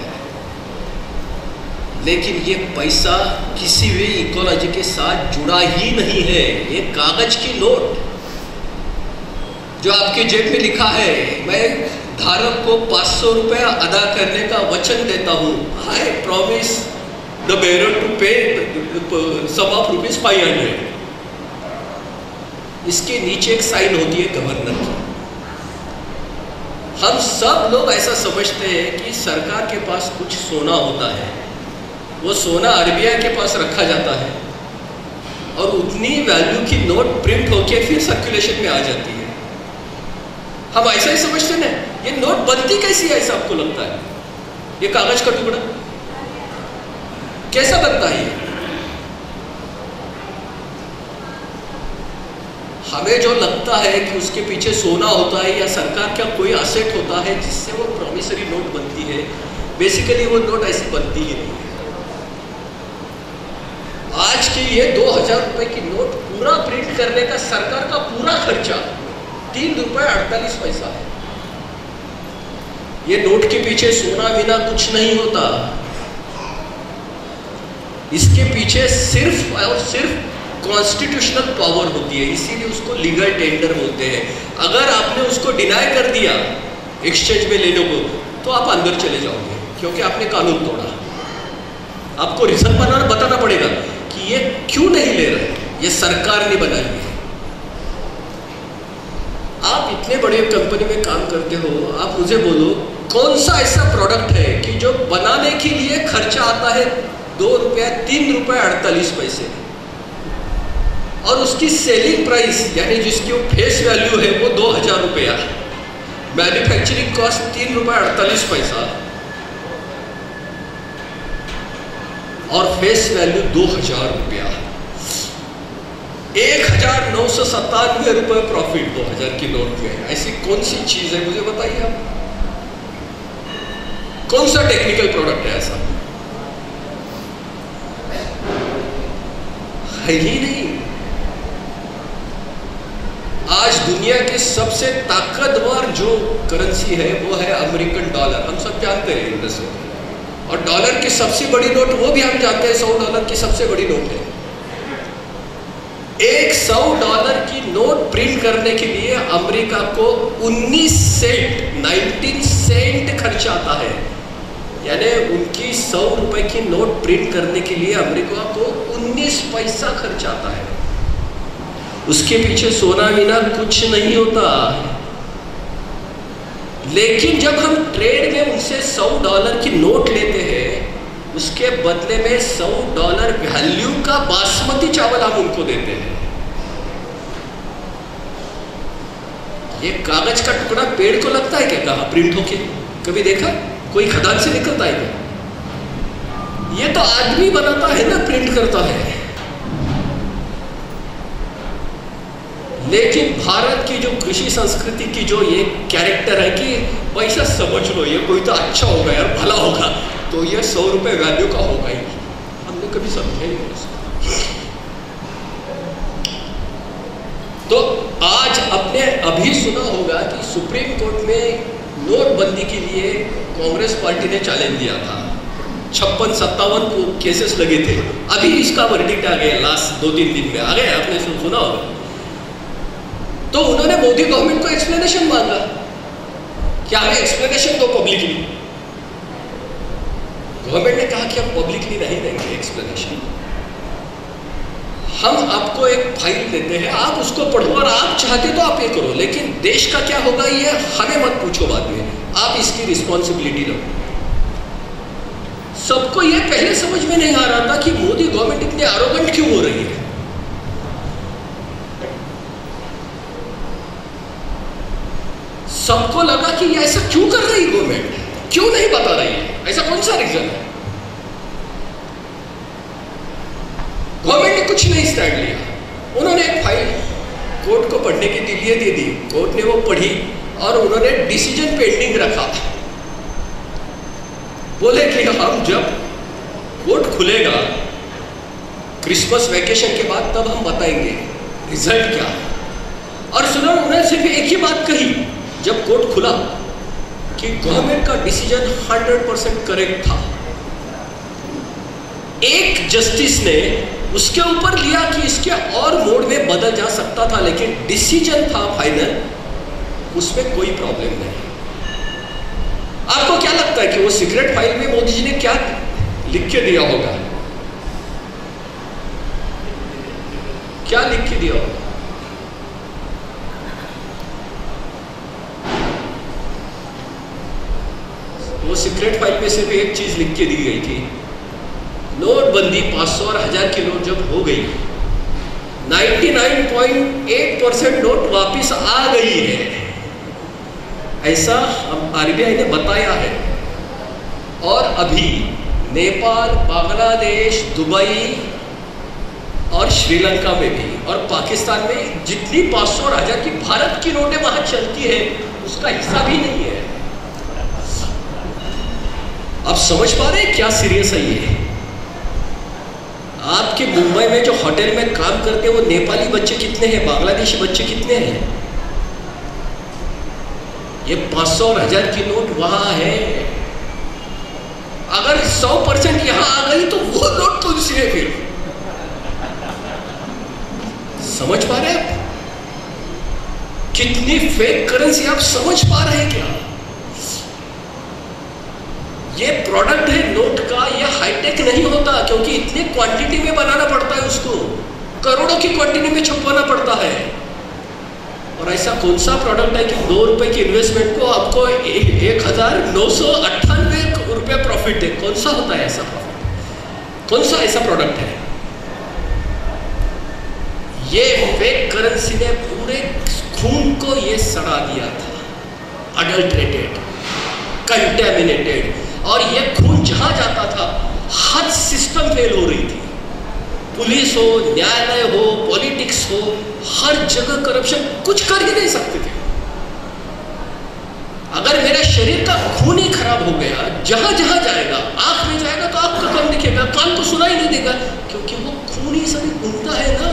B: लेकिन ये पैसा किसी भी इकोलॉजी के साथ जुड़ा ही नहीं है। ये कागज की नोट जो आपके जेब में लिखा है, मैं धारक को 500 रुपया अदा करने का वचन देता हूं, I promise the bearer to pay sum of ₹500। इसके नीचे एक साइन होती है गवर्नर की। हम सब लोग ऐसा समझते हैं कि सरकार के पास कुछ सोना होता है, वो सोना आरबीआई के पास रखा जाता है और उतनी वैल्यू की नोट प्रिंट होके फिर सर्कुलेशन में आ जाती है। हम ऐसा ही समझते ना। ये नोट बनती कैसी है, ऐसा आपको लगता है? ये कागज का टुकड़ा कैसा बनता है? हमें जो लगता है कि उसके पीछे सोना होता है या सरकार का कोई असेट होता है जिससे वो प्रॉमिसरी नोट बनती है, बेसिकली वो नोट ऐसी बनती ही नहीं है। आज के लिए 2000 रुपए की नोट पूरा प्रिंट करने का सरकार का पूरा खर्चा ₹3.48 है। ये नोट के पीछे सोना बिना कुछ नहीं होता। इसके पीछे सिर्फ और सिर्फ कॉन्स्टिट्यूशनल पावर होती है, इसीलिए उसको लीगल टेंडर बोलते हैं। अगर आपने उसको डिनाई कर दिया एक्सचेंज में लेने को, तो आप अंदर चले जाओगे, क्योंकि आपने कानून तोड़ा। आपको रीजन बताना पड़ेगा कि ये क्यों नहीं ले रहे, ये सरकार ने बनाई है। आप इतने बड़े कंपनी में काम करते हो, आप मुझे बोलो कौन सा ऐसा प्रोडक्ट है कि जो बनाने के लिए खर्चा आता है ₹3.48 और उसकी सेलिंग प्राइस यानी जिसकी वो फेस वैल्यू है वो 2000 रुपया, मैन्युफैक्चरिंग कॉस्ट ₹3.48 और फेस वैल्यू 2000 रुपया, 1997 रुपये प्रॉफिट 2000 की नोट में। ऐसी कौन सी चीज है, मुझे बताइए आप, कौन सा टेक्निकल प्रोडक्ट है ऐसा? है ही नहीं। आज दुनिया की सबसे ताकतवर जो करेंसी है वो है अमेरिकन डॉलर। हम सब जानते हैं इंडस्ट्री, और डॉलर की सबसे बड़ी नोट वो भी हम जानते हैं $100 की सबसे बड़ी नोट है। एक $100 की नोट प्रिंट करने के लिए अमेरिका को 19 सेंट खर्च आता है। यानी उनकी 100 रुपए की नोट प्रिंट करने के लिए अमेरिका को 19 पैसा खर्च आता है। उसके पीछे सोना बिना कुछ नहीं होता। लेकिन जब हम ट्रेड में उनसे $100 की नोट लेते हैं, उसके बदले में $100 वैल्यू का बासमती चावल हम उनको देते हैं। ये कागज का टुकड़ा पेड़ को लगता है क्या? कहाँ प्रिंट होके? कभी देखा? कोई खदान से निकलता है क्या? ये तो आदमी बनाता है ना, प्रिंट करता है। लेकिन भारत की जो कृषि संस्कृति की जो ये कैरेक्टर है कि पैसा समझ लो, ये कोई तो अच्छा होगा यार, भला होगा, तो ये 100 रुपए वैल्यू का होगा ही। हमने कभी समझा ही नहीं इसको। तो आज आपने अभी सुना होगा कि सुप्रीम कोर्ट में नोटबंदी के लिए कांग्रेस पार्टी ने चैलेंज दिया था। 56-57 केसेस लगे थे। अभी इसका वर्डिक्ट आ गया, लास्ट 2-3 दिन में आ गया, आपने सुना होगा। तो उन्होंने मोदी गवर्नमेंट को एक्सप्लेनेशन मांगा कि हमें एक्सप्लेनेशन दो पब्लिकली। गवर्नमेंट ने कहा कि हम पब्लिकली नहीं देंगे एक्सप्लेनेशन, हम आपको एक फाइल देते हैं, आप उसको पढ़ो और आप चाहते तो आप ये करो, लेकिन देश का क्या होगा ये हमें मत पूछो बाद में, आप इसकी रिस्पॉन्सिबिलिटी लो। सबको ये पहले समझ में नहीं आ रहा था कि मोदी गवर्नमेंट इतनी एरोगेंट क्यों हो रही है। सबको लगा कि ये ऐसा क्यों कर रही है गवर्नमेंट, क्यों नहीं बता रही है, ऐसा कौन सा रीजन है। गवर्नमेंट ने कुछ नहीं स्टैंड लिया, उन्होंने एक फाइल कोर्ट को पढ़ने के लिए दे दी, कोर्ट ने वो पढ़ी और उन्होंने डिसीजन पेंडिंग रखा। बोले कि हम जब कोर्ट खुलेगा क्रिसमस वैकेशन के बाद तब हम बताएंगे रिजल्ट क्या है। और सुनो, उन्होंने सिर्फ एक ही बात कही जब कोर्ट खुला कि गवर्नमेंट का डिसीजन 100% करेक्ट था। एक जस्टिस ने उसके ऊपर लिया कि इसके और मोड में बदल जा सकता था, लेकिन डिसीजन था फाइनल, उसमें कोई प्रॉब्लम नहीं। आपको क्या लगता है कि वो सीक्रेट फाइल में मोदी जी ने क्या लिख के दिया होगा? क्या लिख के दिया होगा? वो सीक्रेट फाइल में सिर्फ एक चीज लिख के दी गई थी, नोटबंदी 500 और 1000 की नोट जब हो गई 99.8% नोट वापिस आ गई है, ऐसा आरबीआई ने बताया है। और अभी नेपाल, बांग्लादेश, दुबई और श्रीलंका में भी और पाकिस्तान में जितनी 500 और 1000 की भारत की नोटें वहां चलती है उसका हिस्सा भी नहीं है। आप समझ पा रहे हैं क्या सीरियस है ये? आपके मुंबई में जो होटल में काम करते हैं वो नेपाली बच्चे कितने हैं, बांग्लादेशी बच्चे कितने हैं? ये 500 और 1000 की नोट वहां है। अगर 100% यहां आ गई तो वो नोट कौन सी है फिर? समझ पा रहे हैं आप कितनी फेक करेंसी? आप समझ पा रहे हैं क्या? ये प्रोडक्ट है नोट का, ये हाईटेक नहीं होता क्योंकि इतनी क्वांटिटी में बनाना पड़ता है, उसको करोड़ों की क्वांटिटी में छपवाना पड़ता है। और ऐसा कौन सा प्रोडक्ट है कि 2 रुपए की इन्वेस्टमेंट को आपको 1998 रुपये प्रॉफिट है? कौन सा होता है ऐसा प्रॉफिट? कौन सा ऐसा प्रोडक्ट है? ये फेक करेंसी ने पूरे खून को ये सड़ा दिया था, अडल्ट्रेटेड, कंटेमिनेटेड। और ये खून जहां जाता था हर सिस्टम फेल हो रही थी, पुलिस हो, न्यायालय हो, पॉलिटिक्स हो, हर जगह करप्शन, कुछ कर ही नहीं सकते थे। अगर मेरे शरीर का खून ही खराब हो गया, जहां जहां जाएगा, आंख में जाएगा तो आंख का कम दिखेगा, कान को सुनाई नहीं देगा, क्योंकि वो खून ही सभी घूमता है ना।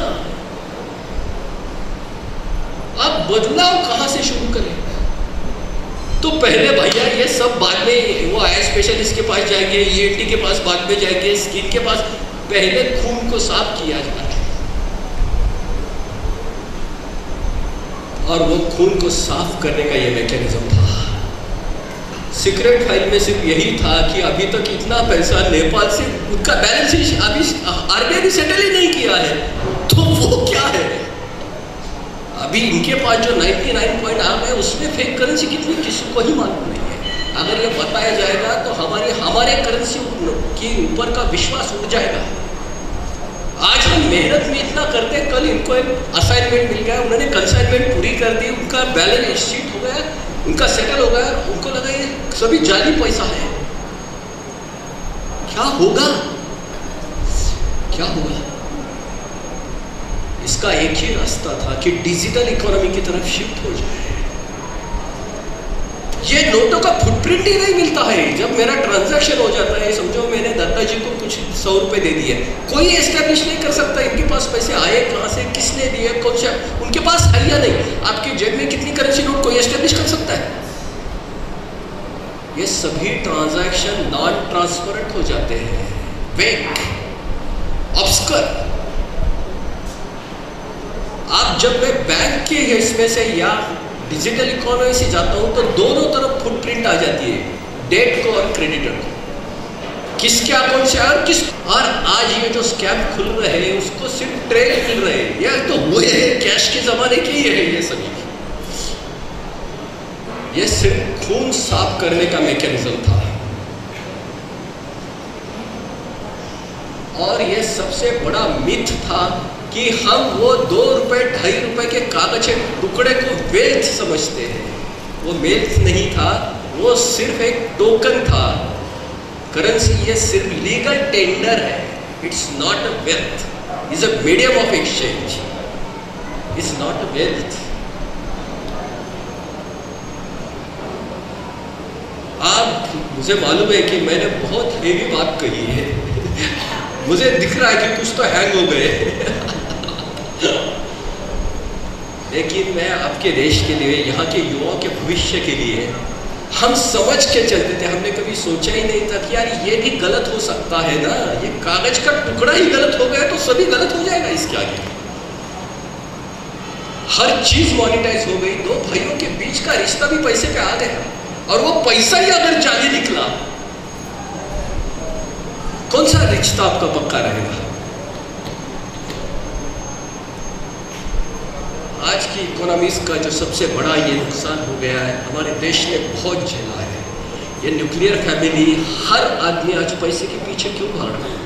B: अब बदलाव कहां से शुरू करें? तो पहले भैया ये सब बाद में, वो आई स्पेशलिस्ट के पास जाएंगे, ईएनटी के पास बाद में जाएंगे, स्किन के पास, पहले खून को साफ किया जाए। और वो खून को साफ करने का ये मैकेनिज्म था। सीक्रेट फाइल में सिर्फ यही था कि अभी तक इतना पैसा नेपाल से, उनका बैलेंस अभी आरबीआई ने सेटल ही नहीं किया है, तो वो क्या है? अभी इनके पास जो 99 पॉइंट आ गए उसमें फेक करेंसी कितनी किसी को ही मालूम नहीं है। अगर ये बताया जाएगा तो हमारे करेंसी के ऊपर का विश्वास उड़ जाएगा। आज हम मेहनत में इतना करते हैं, कल इनको एक असाइनमेंट मिल गया, उन्होंने कंसाइनमेंट पूरी कर दी, उनका बैलेंस शीट हो गया, उनका सेटल हो गया, उनको लगा ये सभी जाली पैसा है। क्या होगा? क्या होगा? इसका एक ही रास्ता था कि डिजिटल इकोनॉमी की तरफ शिफ्ट हो जाए। ये नोटों का फुटप्रिंट ही नहीं मिलता है। जब मेरा ट्रांजैक्शन हो जाता है, समझो मैंने दत्ता जी को कुछ 100 रुपए दे दिए, कोई एस्टेब्लिश नहीं कर सकता इनके पास पैसे आए कहां से, किसने दिए, कौन सा, उनके पास है या नहीं। आपके जेब में कितनी करेंसी नोट कोई एस्टेब्लिश कर सकता है? ये सभी ट्रांजैक्शन नॉन ट्रांसपेरेंट हो जाते हैं, वेक, ऑब्स्कर। आप जब मैं बैंक के इसमें से या डिजिटल इकोनॉमी से जाता हूं तो दोनों तरफ फुटप्रिंट आ जाती है, डेट को और क्रेडिटर को, किसके अकाउंट से और किस। और आज ये जो स्कैम खुल रहे हैं उसको सिर्फ ट्रेल मिल रहे हैं, ये तो हुए हैं कैश के जमाने के ही है ये सभी। ये सिर्फ खून साफ करने का मैकेनिज्म था। और ये सबसे बड़ा मिथ था कि हम वो 2 रुपए 2.5 रुपए के कागज के टुकड़े को वेल्थ समझते हैं। वो वेल्थ नहीं था, वो सिर्फ एक टोकन था। करेंसी ये सिर्फ लीगल टेंडर है, it's not a wealth, is a medium of exchange, it's not a wealth. आप मुझे मालूम है कि मैंने बहुत हेवी बात कही है मुझे दिख रहा है कि कुछ तो हैंग हो गए लेकिन मैं आपके देश के लिए, यहाँ के युवाओं के भविष्य के लिए हम समझ के चलते थे। हमने कभी सोचा ही नहीं था कि यार ये भी गलत हो सकता है ना, ये कागज का टुकड़ा ही गलत हो गया तो सभी गलत हो जाएगा इसके आगे। हर चीज मॉनिटाइज हो गई, दो भाइयों के बीच का रिश्ता भी पैसे पे आ गया, और वो पैसा ही अगर जाली निकला, कौन सा रिश्ता आपका पक्का रहेगा? आज की इकोनॉमीज का जो सबसे बड़ा ये नुकसान हो गया है, हमारे देश ने बहुत झेला है। ये न्यूक्लियर फैमिली, हर आदमी आज पैसे के पीछे क्यों भाग रहा है?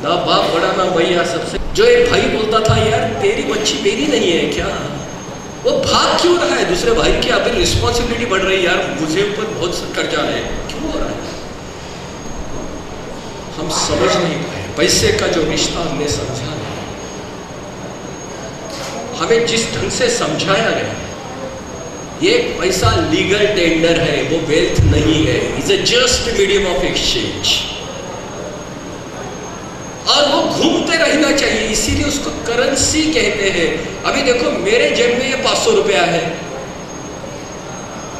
B: ना बाप बड़ा ना भैया, सबसे जो एक भाई बोलता था यार तेरी बच्ची मेरी नहीं है क्या, वो भाग क्यों रहा है दूसरे भाई की? अभी रिस्पॉन्सिबिलिटी बढ़ रही है, यार मुझे ऊपर बहुत कर्जा है, क्यों हो रहा है? हम समझ नहीं पाए पैसे का जो रिश्ता हमने समझा नहीं। हमें जिस ढंग से समझाया गया, ये पैसा लीगल टेंडर है, वो वेल्थ नहीं है, is a just medium of exchange, और वो घूमते रहना चाहिए, इसीलिए उसको करेंसी कहते हैं। अभी देखो मेरे जेब में ये 500 रुपया है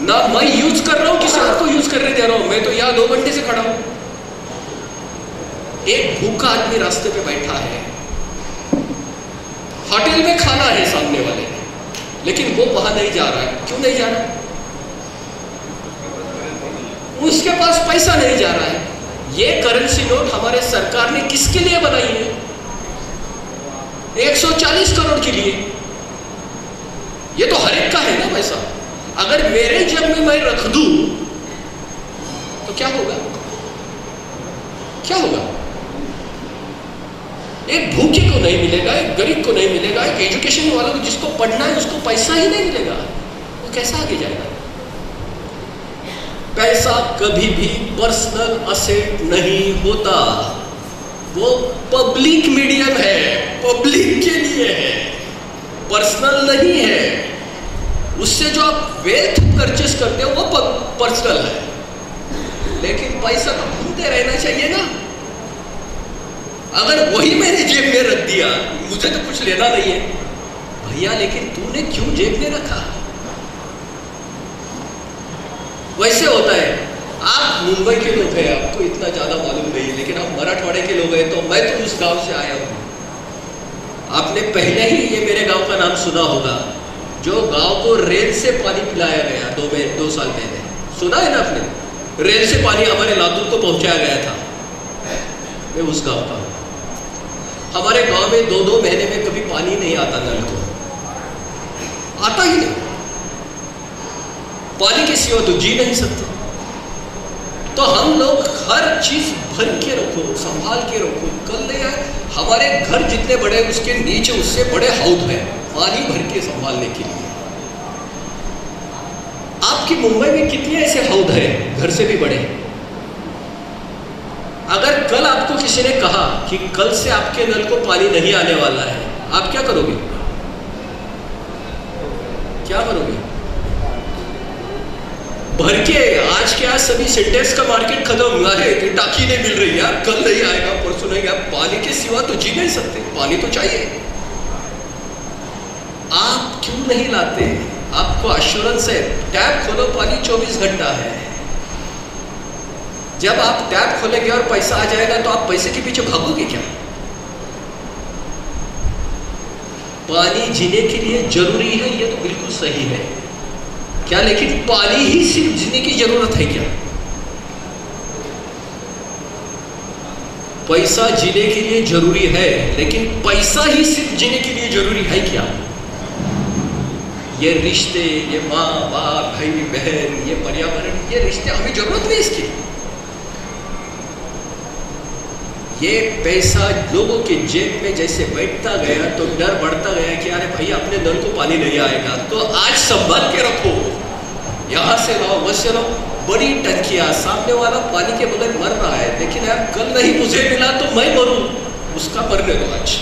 B: ना, मैं यूज कर रहा हूं किसी और को यूज करने दे रहा हूं, मैं तो यहां 2 घंटे से खड़ा हूं। एक भूखा आदमी रास्ते पे बैठा है, होटल में खाना है सामने वाले, लेकिन वो वहां नहीं जा रहा है। क्यों नहीं जा रहा? उसके पास पैसा नहीं जा रहा है। ये करेंसी नोट हमारे सरकार ने किसके लिए बनाई है? 140 करोड़ के लिए। ये तो हर एक का है ना पैसा। अगर मेरे जेब में मैं रख दूं तो क्या होगा? क्या होगा? एक भूखे को नहीं मिलेगा, एक गरीब को नहीं मिलेगा, एक एजुकेशन वालों को जिसको पढ़ना है उसको पैसा ही नहीं मिलेगा, वो कैसा आगे जाएगा? पैसा कभी भी पर्सनल असेट नहीं होता, वो पब्लिक मीडियम है, पब्लिक के लिए है, पर्सनल नहीं है। उससे जो आप वेल्थ परचेस करते हो वो पर्सनल है, लेकिन पैसा तो घूमते रहना चाहिए ना। अगर वही मैंने जेब में रख दिया, मुझे तो कुछ लेना नहीं है भैया, लेकिन तूने क्यों जेब में रखा? वैसे होता है। आप मुंबई के लोग हैं, आपको इतना ज्यादा मालूम नहीं, लेकिन आप मराठवाड़े के लोग हैं, तो मैं तो उस गांव से आया हूं। आपने पहले ही ये मेरे गांव का नाम सुना होगा, जो गांव को रेल से पानी पिलाया गया 2 साल पहले। सुना है ना आपने? रेल से पानी हमारे लातूर को पहुंचाया गया था। मैं उस गांव का हूं। हमारे गांव में 2-2 महीने में कभी पानी नहीं आता, नल को आता ही नहीं। पानी के सिवा तो जी नहीं सकते। तो हम लोग हर चीज भर के रखो, संभाल के रखो। कल नहीं आए, हमारे घर जितने बड़े उसके नीचे उससे बड़े हौद हैं पानी भर के संभालने के लिए। आपकी मुंबई में कितने ऐसे हौद हैं घर से भी बड़े? अगर कल आपको किसी ने कहा कि कल से आपके नल को पानी नहीं आने वाला है, आप क्या करोगे? क्या करोगे? भर के आज के आज सभी सिंटेक्स का मार्केट खत्म हुआ है, टाकी नहीं मिल रही यार, कल नहीं आएगा, परसों नहीं आएगा। पानी के सिवा तो जी नहीं सकते, पानी तो चाहिए। आप क्यों नहीं लाते? आपको एश्योरेंस है, टैप खोलो पानी 24 घंटा है। जब आप टैप खोलेंगे और पैसा आ जाएगा तो आप पैसे के पीछे भागोगे क्या? पानी जीने के लिए जरूरी है, ये तो बिल्कुल सही है क्या, लेकिन पानी ही सिर्फ जीने की जरूरत है क्या? पैसा जीने के लिए जरूरी है, लेकिन पैसा ही सिर्फ जीने के लिए जरूरी है क्या? ये रिश्ते, ये माँ बाप, भाई बहन, ये पर्यावरण, ये रिश्ते हमें जरूरत नहीं इसकी। ये पैसा लोगों के जेब में जैसे बैठता गया तो डर बढ़ता गया कि अरे भाई अपने नल को पानी नहीं आएगा, तो आज संभाल के रखो, यहां से लाओ, वहां से लाओ। बड़ी टंकियां, सामने वाला पानी के बगैर मर रहा है, लेकिन यार कल नहीं मुझे मिला तो मैं मरूं, उसका मरने दो आज।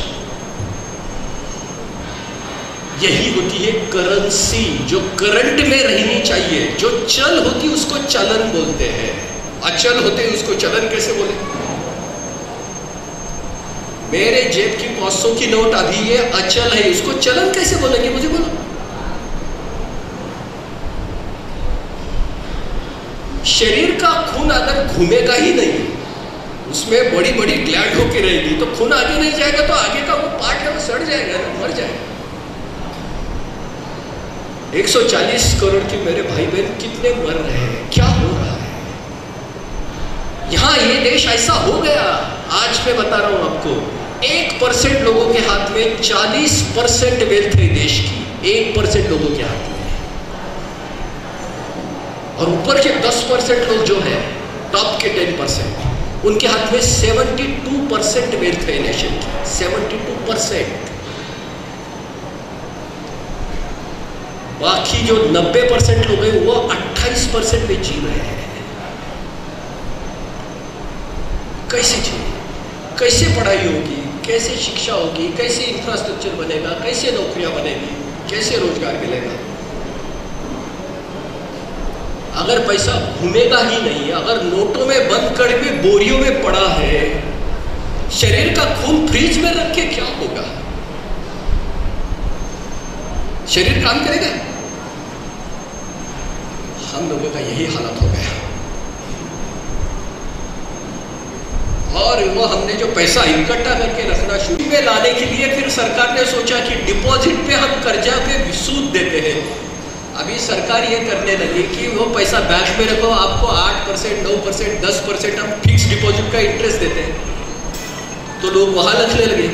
B: यही होती है करेंसी, जो करंट में रहनी चाहिए। जो चल होती उसको चलन बोलते हैं, अचल होते उसको चलन कैसे बोले? मेरे जेब की 500 की नोट अभी ये अचल है, उसको चलन कैसे बोलेंगे? मुझे बोलो। शरीर का खून अगर घूमेगा ही नहीं, उसमें बड़ी बड़ी ग्लैंड होके रहेगी, तो खून आगे नहीं जाएगा, तो आगे का वो पार्ट है वो सड़ जाएगा ना, मर जाएगा। 140 करोड़ के मेरे भाई बहन कितने मर रहे हैं, क्या हो रहा है? यहां ये देश ऐसा हो गया। आज मैं बता रहा हूं आपको, 1% लोगों के हाथ में 40% वेल्थ है देश की, 1% लोगों के हाथ में। और ऊपर के 10% लोग जो है, टॉप के 10%, उनके हाथ में 72% वेल्थ है नेशन की, 72%। बाकी जो 90% लोग हैं वो 28% में जी रहे हैं। कैसे जी, कैसे पढ़ाई होगी, कैसे शिक्षा होगी, कैसे इंफ्रास्ट्रक्चर बनेगा, कैसे नौकरियां बनेगी, कैसे रोजगार मिलेगा? अगर पैसा घूमेगा ही नहीं, अगर नोटों में बंद करके बोरियों में पड़ा है, शरीर का खून फ्रिज में रख के क्या होगा? शरीर काम करेगा? हम लोगों का यही हालत हो गया। और वो हमने जो पैसा इकट्ठा करके रखना शुरू में लाने के लिए फिर सरकार ने सोचा कि डिपॉजिट पे हम कर्जा पे सूद देते हैं। अभी सरकार ये करने लगी कि वो पैसा बैंक में रखो, आपको 8%, 9%, 10% हम फिक्स डिपॉजिट का इंटरेस्ट देते हैं, तो लोग वहां रखने लगे।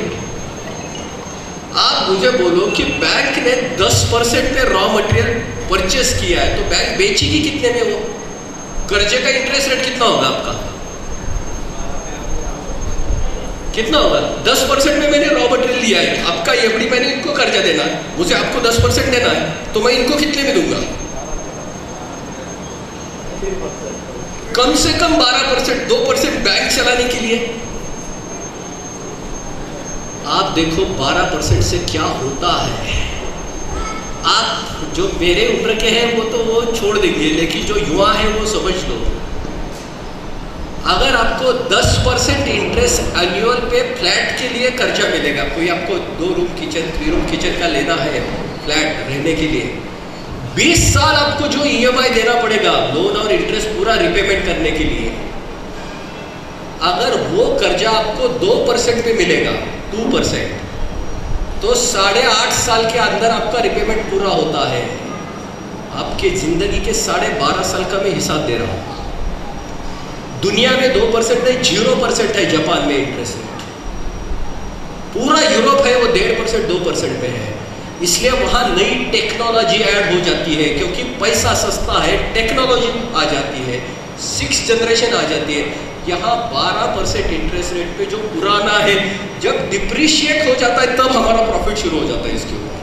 B: आप मुझे बोलो कि बैंक ने 10% पे रॉ मटेरियल परचेस किया है, तो बैंक बेचेगी कितने में? वो कर्जे का इंटरेस्ट रेट कितना होगा आपका? कितना होगा? 10% में मैंने रॉ मटेरियल लिया है, आपका एफडी मैंने इनको कर्जा देना है, मुझे आपको 10% देना है, तो मैं इनको कितने में दूंगा? कम से कम 12%, 2% बैंक चलाने के लिए। आप देखो 12% से क्या होता है। आप जो मेरे उम्र के हैं वो तो वो छोड़ देंगे, लेकिन जो युवा है वो समझ लो, अगर आपको 10% इंटरेस्ट एनुअल पे फ्लैट के लिए कर्जा मिलेगा, कोई आपको 2 रूम किचन 3 रूम किचन का लेना है फ्लैट रहने के लिए, 20 साल आपको जो ईएमआई देना पड़ेगा लोन और इंटरेस्ट पूरा रिपेमेंट करने के लिए, अगर वो कर्जा आपको 2% पे मिलेगा, 2%, तो 8.5 साल के अंदर आपका रिपेमेंट पूरा होता है। आपके जिंदगी के 12.5 साल का मैं हिसाब दे रहा हूं। दुनिया में 2% नहीं, 0% है जापान में इंटरेस्ट रेट। पूरा यूरोप है वो 1.5%, 2% पे है। इसलिए वहां नई टेक्नोलॉजी ऐड हो जाती है, क्योंकि पैसा सस्ता है, टेक्नोलॉजी आ जाती है, 6th जनरेशन आ जाती है। यहाँ 12% इंटरेस्ट रेट पे जो पुराना है, जब डिप्रिशिएट हो जाता है तब हमारा प्रॉफिट शुरू हो जाता है इसके ऊपर।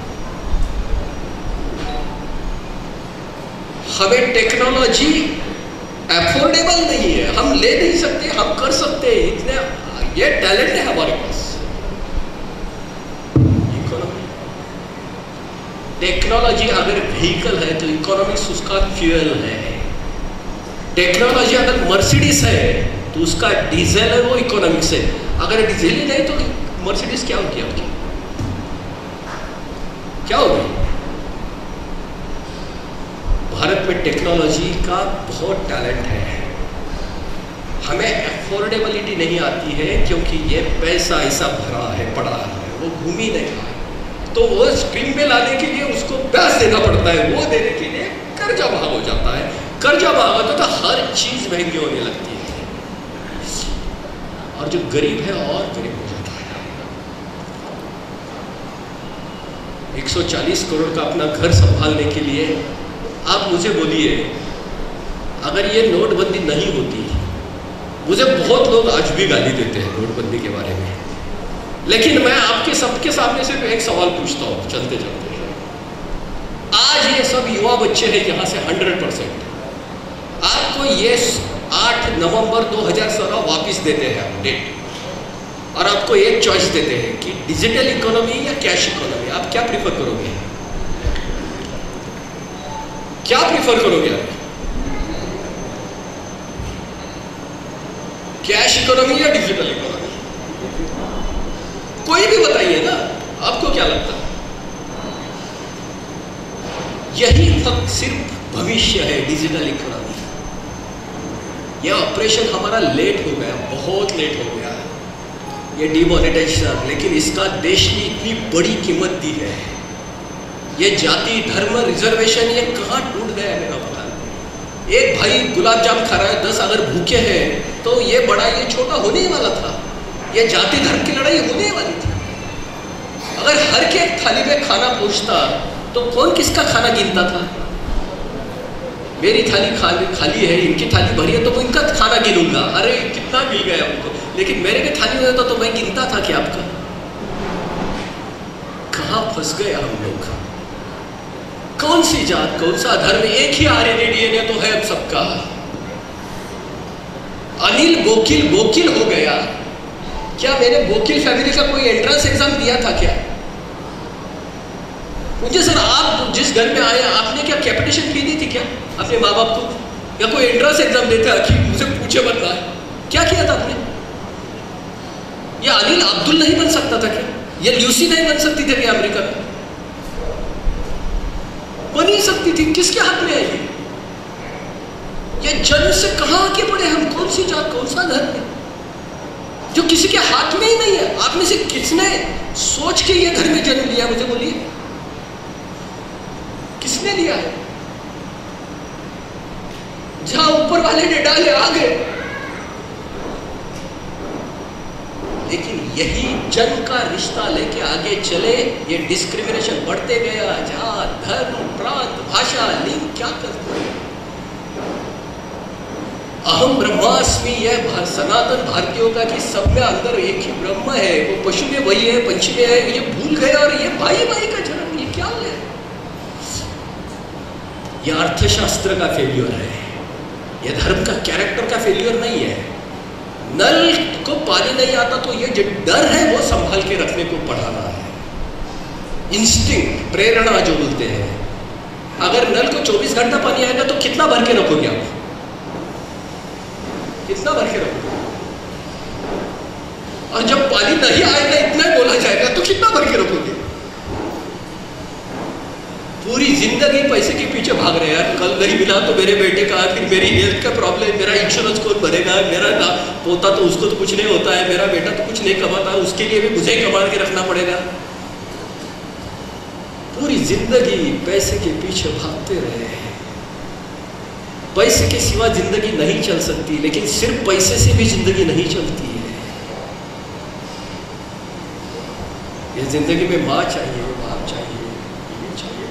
B: हमें टेक्नोलॉजी अफोर्डेबल नहीं है, हम ले नहीं सकते, हम कर सकते हैं, इतने ये टैलेंट है हमारे पास। इकोनॉमी, टेक्नोलॉजी अगर व्हीकल है तो इकोनॉमिक्स उसका फ्यूल है। टेक्नोलॉजी अगर मर्सिडीज है तो उसका डीजल है, वो इकोनॉमिक्स है। अगर डीजल ही नहीं तो मर्सिडीज क्या होगी आपकी, क्या होगी? भारत में टेक्नोलॉजी का बहुत टैलेंट है, हमें अफोर्डेबिलिटी नहीं आती है क्योंकि ये पैसा ऐसा भरा है, पड़ा है, वो घूम ही नहीं रहा है। तो वो स्क्रीन पे लाने के लिए उसको ब्याज देना पड़ता है, वो देने के लिए कर्जा भाग हो जाता है। कर्जा भाग होता तो हर चीज महंगी होने लगती है, और जो गरीब है और गरीब हो जाता है। 140 करोड़ का अपना घर संभालने के लिए आप मुझे बोलिए, अगर ये नोटबंदी नहीं होती, मुझे बहुत लोग आज भी गाली देते हैं नोटबंदी के बारे में, लेकिन मैं आपके सबके सामने सिर्फ एक सवाल पूछता हूँ चलते चलते। आज ये सब युवा बच्चे हैं यहाँ से 100%, आपको ये 8 नवंबर 2016 वापस देते हैं हम डेट, और आपको एक चॉइस देते हैं कि डिजिटल इकोनॉमी या कैश इकोनॉमी, आप क्या प्रीफर करोगे? क्या प्रीफर करोगे आप? कैश इकोनॉमी या डिजिटल इकोनॉमी? कोई भी बताइए ना, आपको क्या लगता है? यही तक सिर्फ भविष्य है डिजिटल इकोनॉमी। यह ऑपरेशन हमारा लेट हो गया, बहुत लेट हो गया, ये डिमोनेटाइजेशन, लेकिन इसका देश ने इतनी बड़ी कीमत दी है। ये जाति धर्म रिजर्वेशन ये कहाँ टूट गया है मेरा भगवान। एक भाई गुलाब जाम खा रहा है, 10 अगर भूखे हैं तो ये बड़ा ये छोटा होने ही वाला था, ये जाति धर्म की लड़ाई होने ही वाली थी। अगर हर के एक थाली में खाना पहुंचता तो कौन किसका खाना गिनता था? मेरी थाली खाली है, इनकी थाली भरी है तो मैं इनका खाना गिनूंगा, अरे कितना मिल गया हमको, लेकिन मेरे के थाली में होता तो मैं गिनता था कि आपका। कहाँ फंस गए हम लोग? कौन सी जात, कौन सा धर्म, एक ही आरएनए डीएनए तो है अब सबका। अनिल वकील हो गया, क्या मैंने वकील फैमिली का कोई एंट्रेंस एग्जाम दिया था क्या? मुझे सर, आप जिस घर में आए आपने क्या कैपिटेशन फी दी थी क्या अपने माँ बाप को, या कोई एंट्रेंस एग्जाम देते कि मुझे पूछे बनना है? क्या किया था आपने? या अनिल अब्दुल नहीं बन सकता था क्या? या ल्यूसी नहीं बन सकती थी क्या अमेरिका में? बन ही सकती थी, किसके हाथ में है ये जन्म से कहाँ आके पड़े हम? कौन सी जात, कौन सा धर्म है जो किसी के हाथ में ही नहीं है? आप में से किसने सोच के ये घर में जन्म लिया? मुझे बोलिए, किसने लिया है? जहां ऊपर वाले ने डाले आ गए। लेकिन यही जन्म का रिश्ता लेके आगे चले, ये डिस्क्रिमिनेशन बढ़ते गया, जात धर्म प्रांत भाषा लिंग क्या करते हैं। अहम ब्रह्मास्मि, यह सनातन भारतीयों का कि सब में अंदर एक ही ब्रह्म है, वो पशु में वही है, पंछी में है, ये भूल गए, और ये भाई भाई का जन्म, ये क्या है? ये अर्थशास्त्र का फेल्योर है, ये धर्म का कैरेक्टर का फेल्योर नहीं है। नल को पानी नहीं आता तो ये जो डर है वो संभाल के रखने को पढ़ाना है। इंस्टिंक्ट, प्रेरणा जो बोलते हैं, अगर नल को 24 घंटा पानी आएगा तो कितना भर के रखोगे आप? कितना भर के रखोगे? और जब पानी नहीं आएगा, इतना ही बोला जाएगा, तो कितना भर के रखोगे? पूरी जिंदगी पैसे के पीछे भाग रहे हैं। कल नहीं मिला तो मेरे बेटे का, फिर मेरी हेल्थ का प्रॉब्लम, मेरा इंश्योरेंस कौन भरेगा, मेरा पोता तो उसको तो कुछ नहीं होता है, मेरा बेटा तो कुछ नहीं कमाता, उसके लिए भी मुझे कमा के रखना पड़ेगा। पूरी जिंदगी पैसे के पीछे भागते रहे हैं। पैसे के सिवा जिंदगी नहीं चल सकती, लेकिन सिर्फ पैसे से भी जिंदगी नहीं चलती है। ये जिंदगी में माँ चाहिए, बाप चाहिए,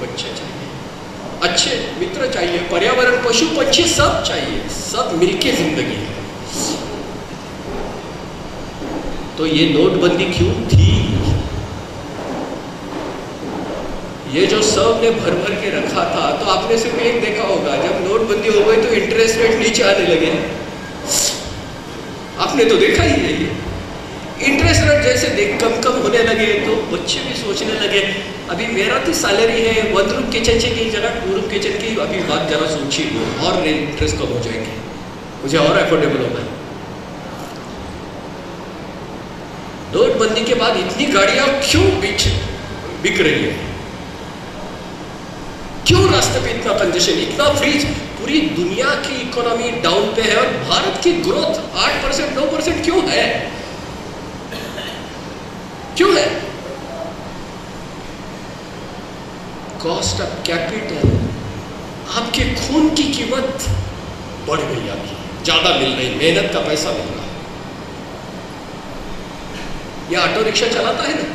B: बच्चे चाहिए, अच्छे मित्र चाहिए, पर्यावरण, पशु पक्षी सब चाहिए, सब मिलके जिंदगी है। तो ये नोटबंदी क्यों थी? ये जो सब ने भर भर के रखा था, तो आपने सिर्फ एक देखा होगा, जब नोटबंदी हो गई तो इंटरेस्ट रेट नीचे आने लगे। आपने तो देखा ही है, ये इंटरेस्ट रेट जैसे देख कम होने लगे तो बच्चे भी सोचने लगे अभी मेरा तो सैलरी है 1 रूम किचन की जगह 2 रूम किचन की, अभी बात जरा सोची और इंटरेस्ट कम हो जाएंगे, मुझे और अफोर्डेबल होगा। नोटबंदी के बाद इतनी गाड़ियां क्यों बिक रही है? क्यों रास्ते पे इतना कंजेशन, इतना फ्रीज? पूरी दुनिया की इकोनॉमी डाउन पे है और भारत की ग्रोथ 8% 9% क्यों है? क्यों है? कॉस्ट ऑफ कैपिटल, आपके खून की कीमत बढ़ गई, आपकी ज्यादा मिल रही, मेहनत का पैसा मिल रहा। ये ऑटो रिक्शा चलाता है ना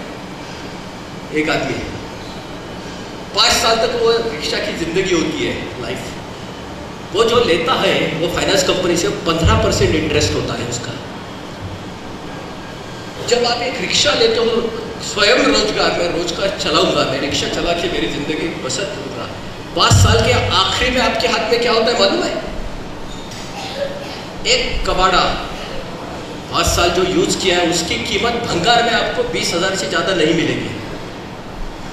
B: एक आदमी, 5 साल तक वो रिक्शा की जिंदगी होती है, लाइफ। वो जो लेता है वो फाइनेंस कंपनी से 15% इंटरेस्ट होता है उसका। जब आप एक रिक्शा लेते हो, स्वयं रोजगार में रोज का चलाऊंगा, मैं रिक्शा चला के मेरी जिंदगी बसर करूंगा, 5 साल के आखिरी में आपके हाथ में क्या होता है मालूम है? एक कबाड़ा 5 साल जो यूज किया है उसकी कीमत भंगार में आपको 20,000 से ज्यादा नहीं मिलेगी।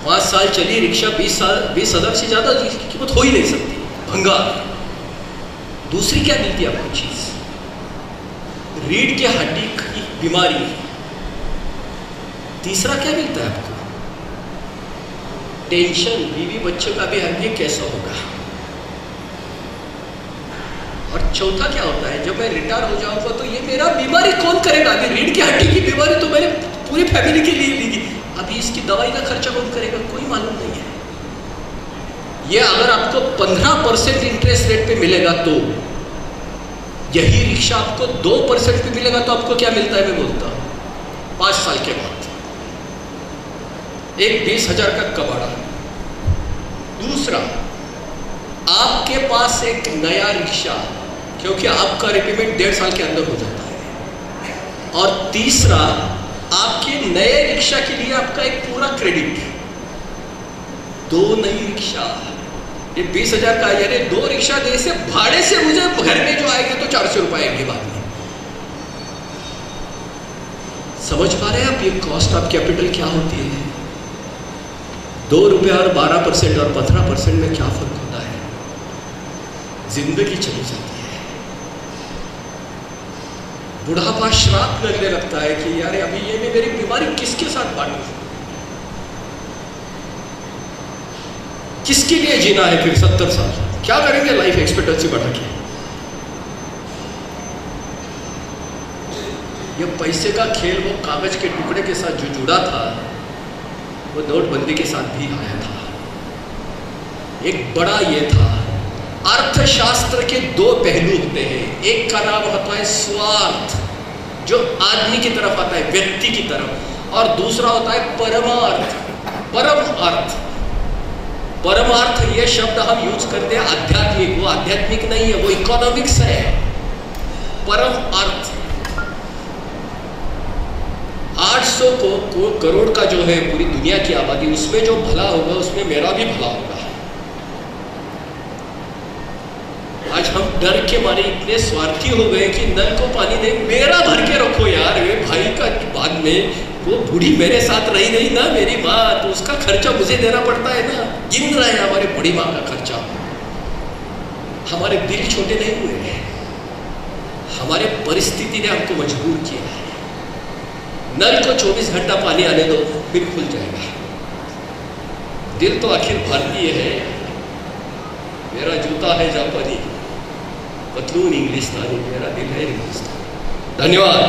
B: 5 साल चली रिक्शा, 20,000 से ज्यादा इसकी कीमत हो ही नहीं सकती, भंगार। दूसरी क्या मिलती है आपको चीज? रीढ़ की हड्डी की बीमारी। तीसरा क्या मिलता है आपको? टेंशन, बीवी बच्चों का भी आगे कैसा होगा। और चौथा क्या होता है, जब मैं रिटायर हो जाऊंगा तो ये मेरा बीमारी कौन करेगा? अभी रीढ़ की हड्डी की बीमारी तो मैंने पूरी फैमिली के लिए ली थी, अभी इसकी दवाई का खर्चा कौन करेगा? कोई मालूम नहीं है। ये अगर आपको 15% इंटरेस्ट रेट पे मिलेगा तो, यही रिक्शा आपको 2% पे मिलेगा तो आपको क्या मिलता है? मैं बोलता हूं 5 साल के बाद एक 20,000 का कबाड़ा। दूसरा, आपके पास एक नया रिक्शा, क्योंकि आपका रिपेमेंट 1.5 साल के अंदर हो जाता है। और तीसरा, आपके नए रिक्शा के लिए आपका एक पूरा क्रेडिट। 2 नई रिक्शा, ये 20,000 का, यानी 2 रिक्शा दे से भाड़े से मुझे घर में जो आएंगे तो 400 रुपए आएंगे बाद में। समझ पा रहे हैं आप ये कॉस्ट ऑफ कैपिटल क्या होती है? 2 रुपये और 12% और 15% में क्या फर्क होता है? जिंदगी चली जाती है। बुढ़ापा श्राप लगने लगता है कि यार अभी ये मैं मेरी बीमारी किसके साथ बांटूं? किसके लिए जीना है फिर 70 साल? क्या करेंगे लाइफ एक्सपेक्टेंसी बढ़ा के? ये पैसे का खेल, वो कागज के टुकड़े के साथ जो जुड़ा था, वो नोटबंदी के साथ भी आया था। एक बड़ा ये था, अर्थशास्त्र के 2 पहलू होते हैं। एक का नाम होता है स्वार्थ, जो आदमी की तरफ आता है, व्यक्ति की तरफ, और दूसरा होता है परमार्थ, परम अर्थ। परमार्थ ये शब्द हम यूज करते हैं आध्यात्मिक, वो आध्यात्मिक नहीं है, वो इकोनॉमिक्स है। परम अर्थ 800 करोड़ का जो है पूरी दुनिया की आबादी, उसमें जो भला होगा उसमें मेरा भी भला होगा। आज हम डर के मारे इतने स्वार्थी हो गए कि नल को पानी नहीं, मेरा भर के रखो यार। वे भाई का बाद में वो बूढ़ी मेरे साथ रही नहीं ना, मेरी माँ, तो उसका खर्चा मुझे देना पड़ता है ना। गिन रहे हैं हमारे बड़ी माँ का खर्चा। हमारे दिल छोटे नहीं हुए हैं, हमारे परिस्थिति ने हमको मजबूर किया है। नल को 24 घंटा पानी आने दो, फिर खुल जाएगा। दिल तो आखिर भारतीय है, मेरा जूता है जापानी, पतलून इंग्लिस्तानी, मेरा दिल है हिंदुस्तानी। धन्यवाद।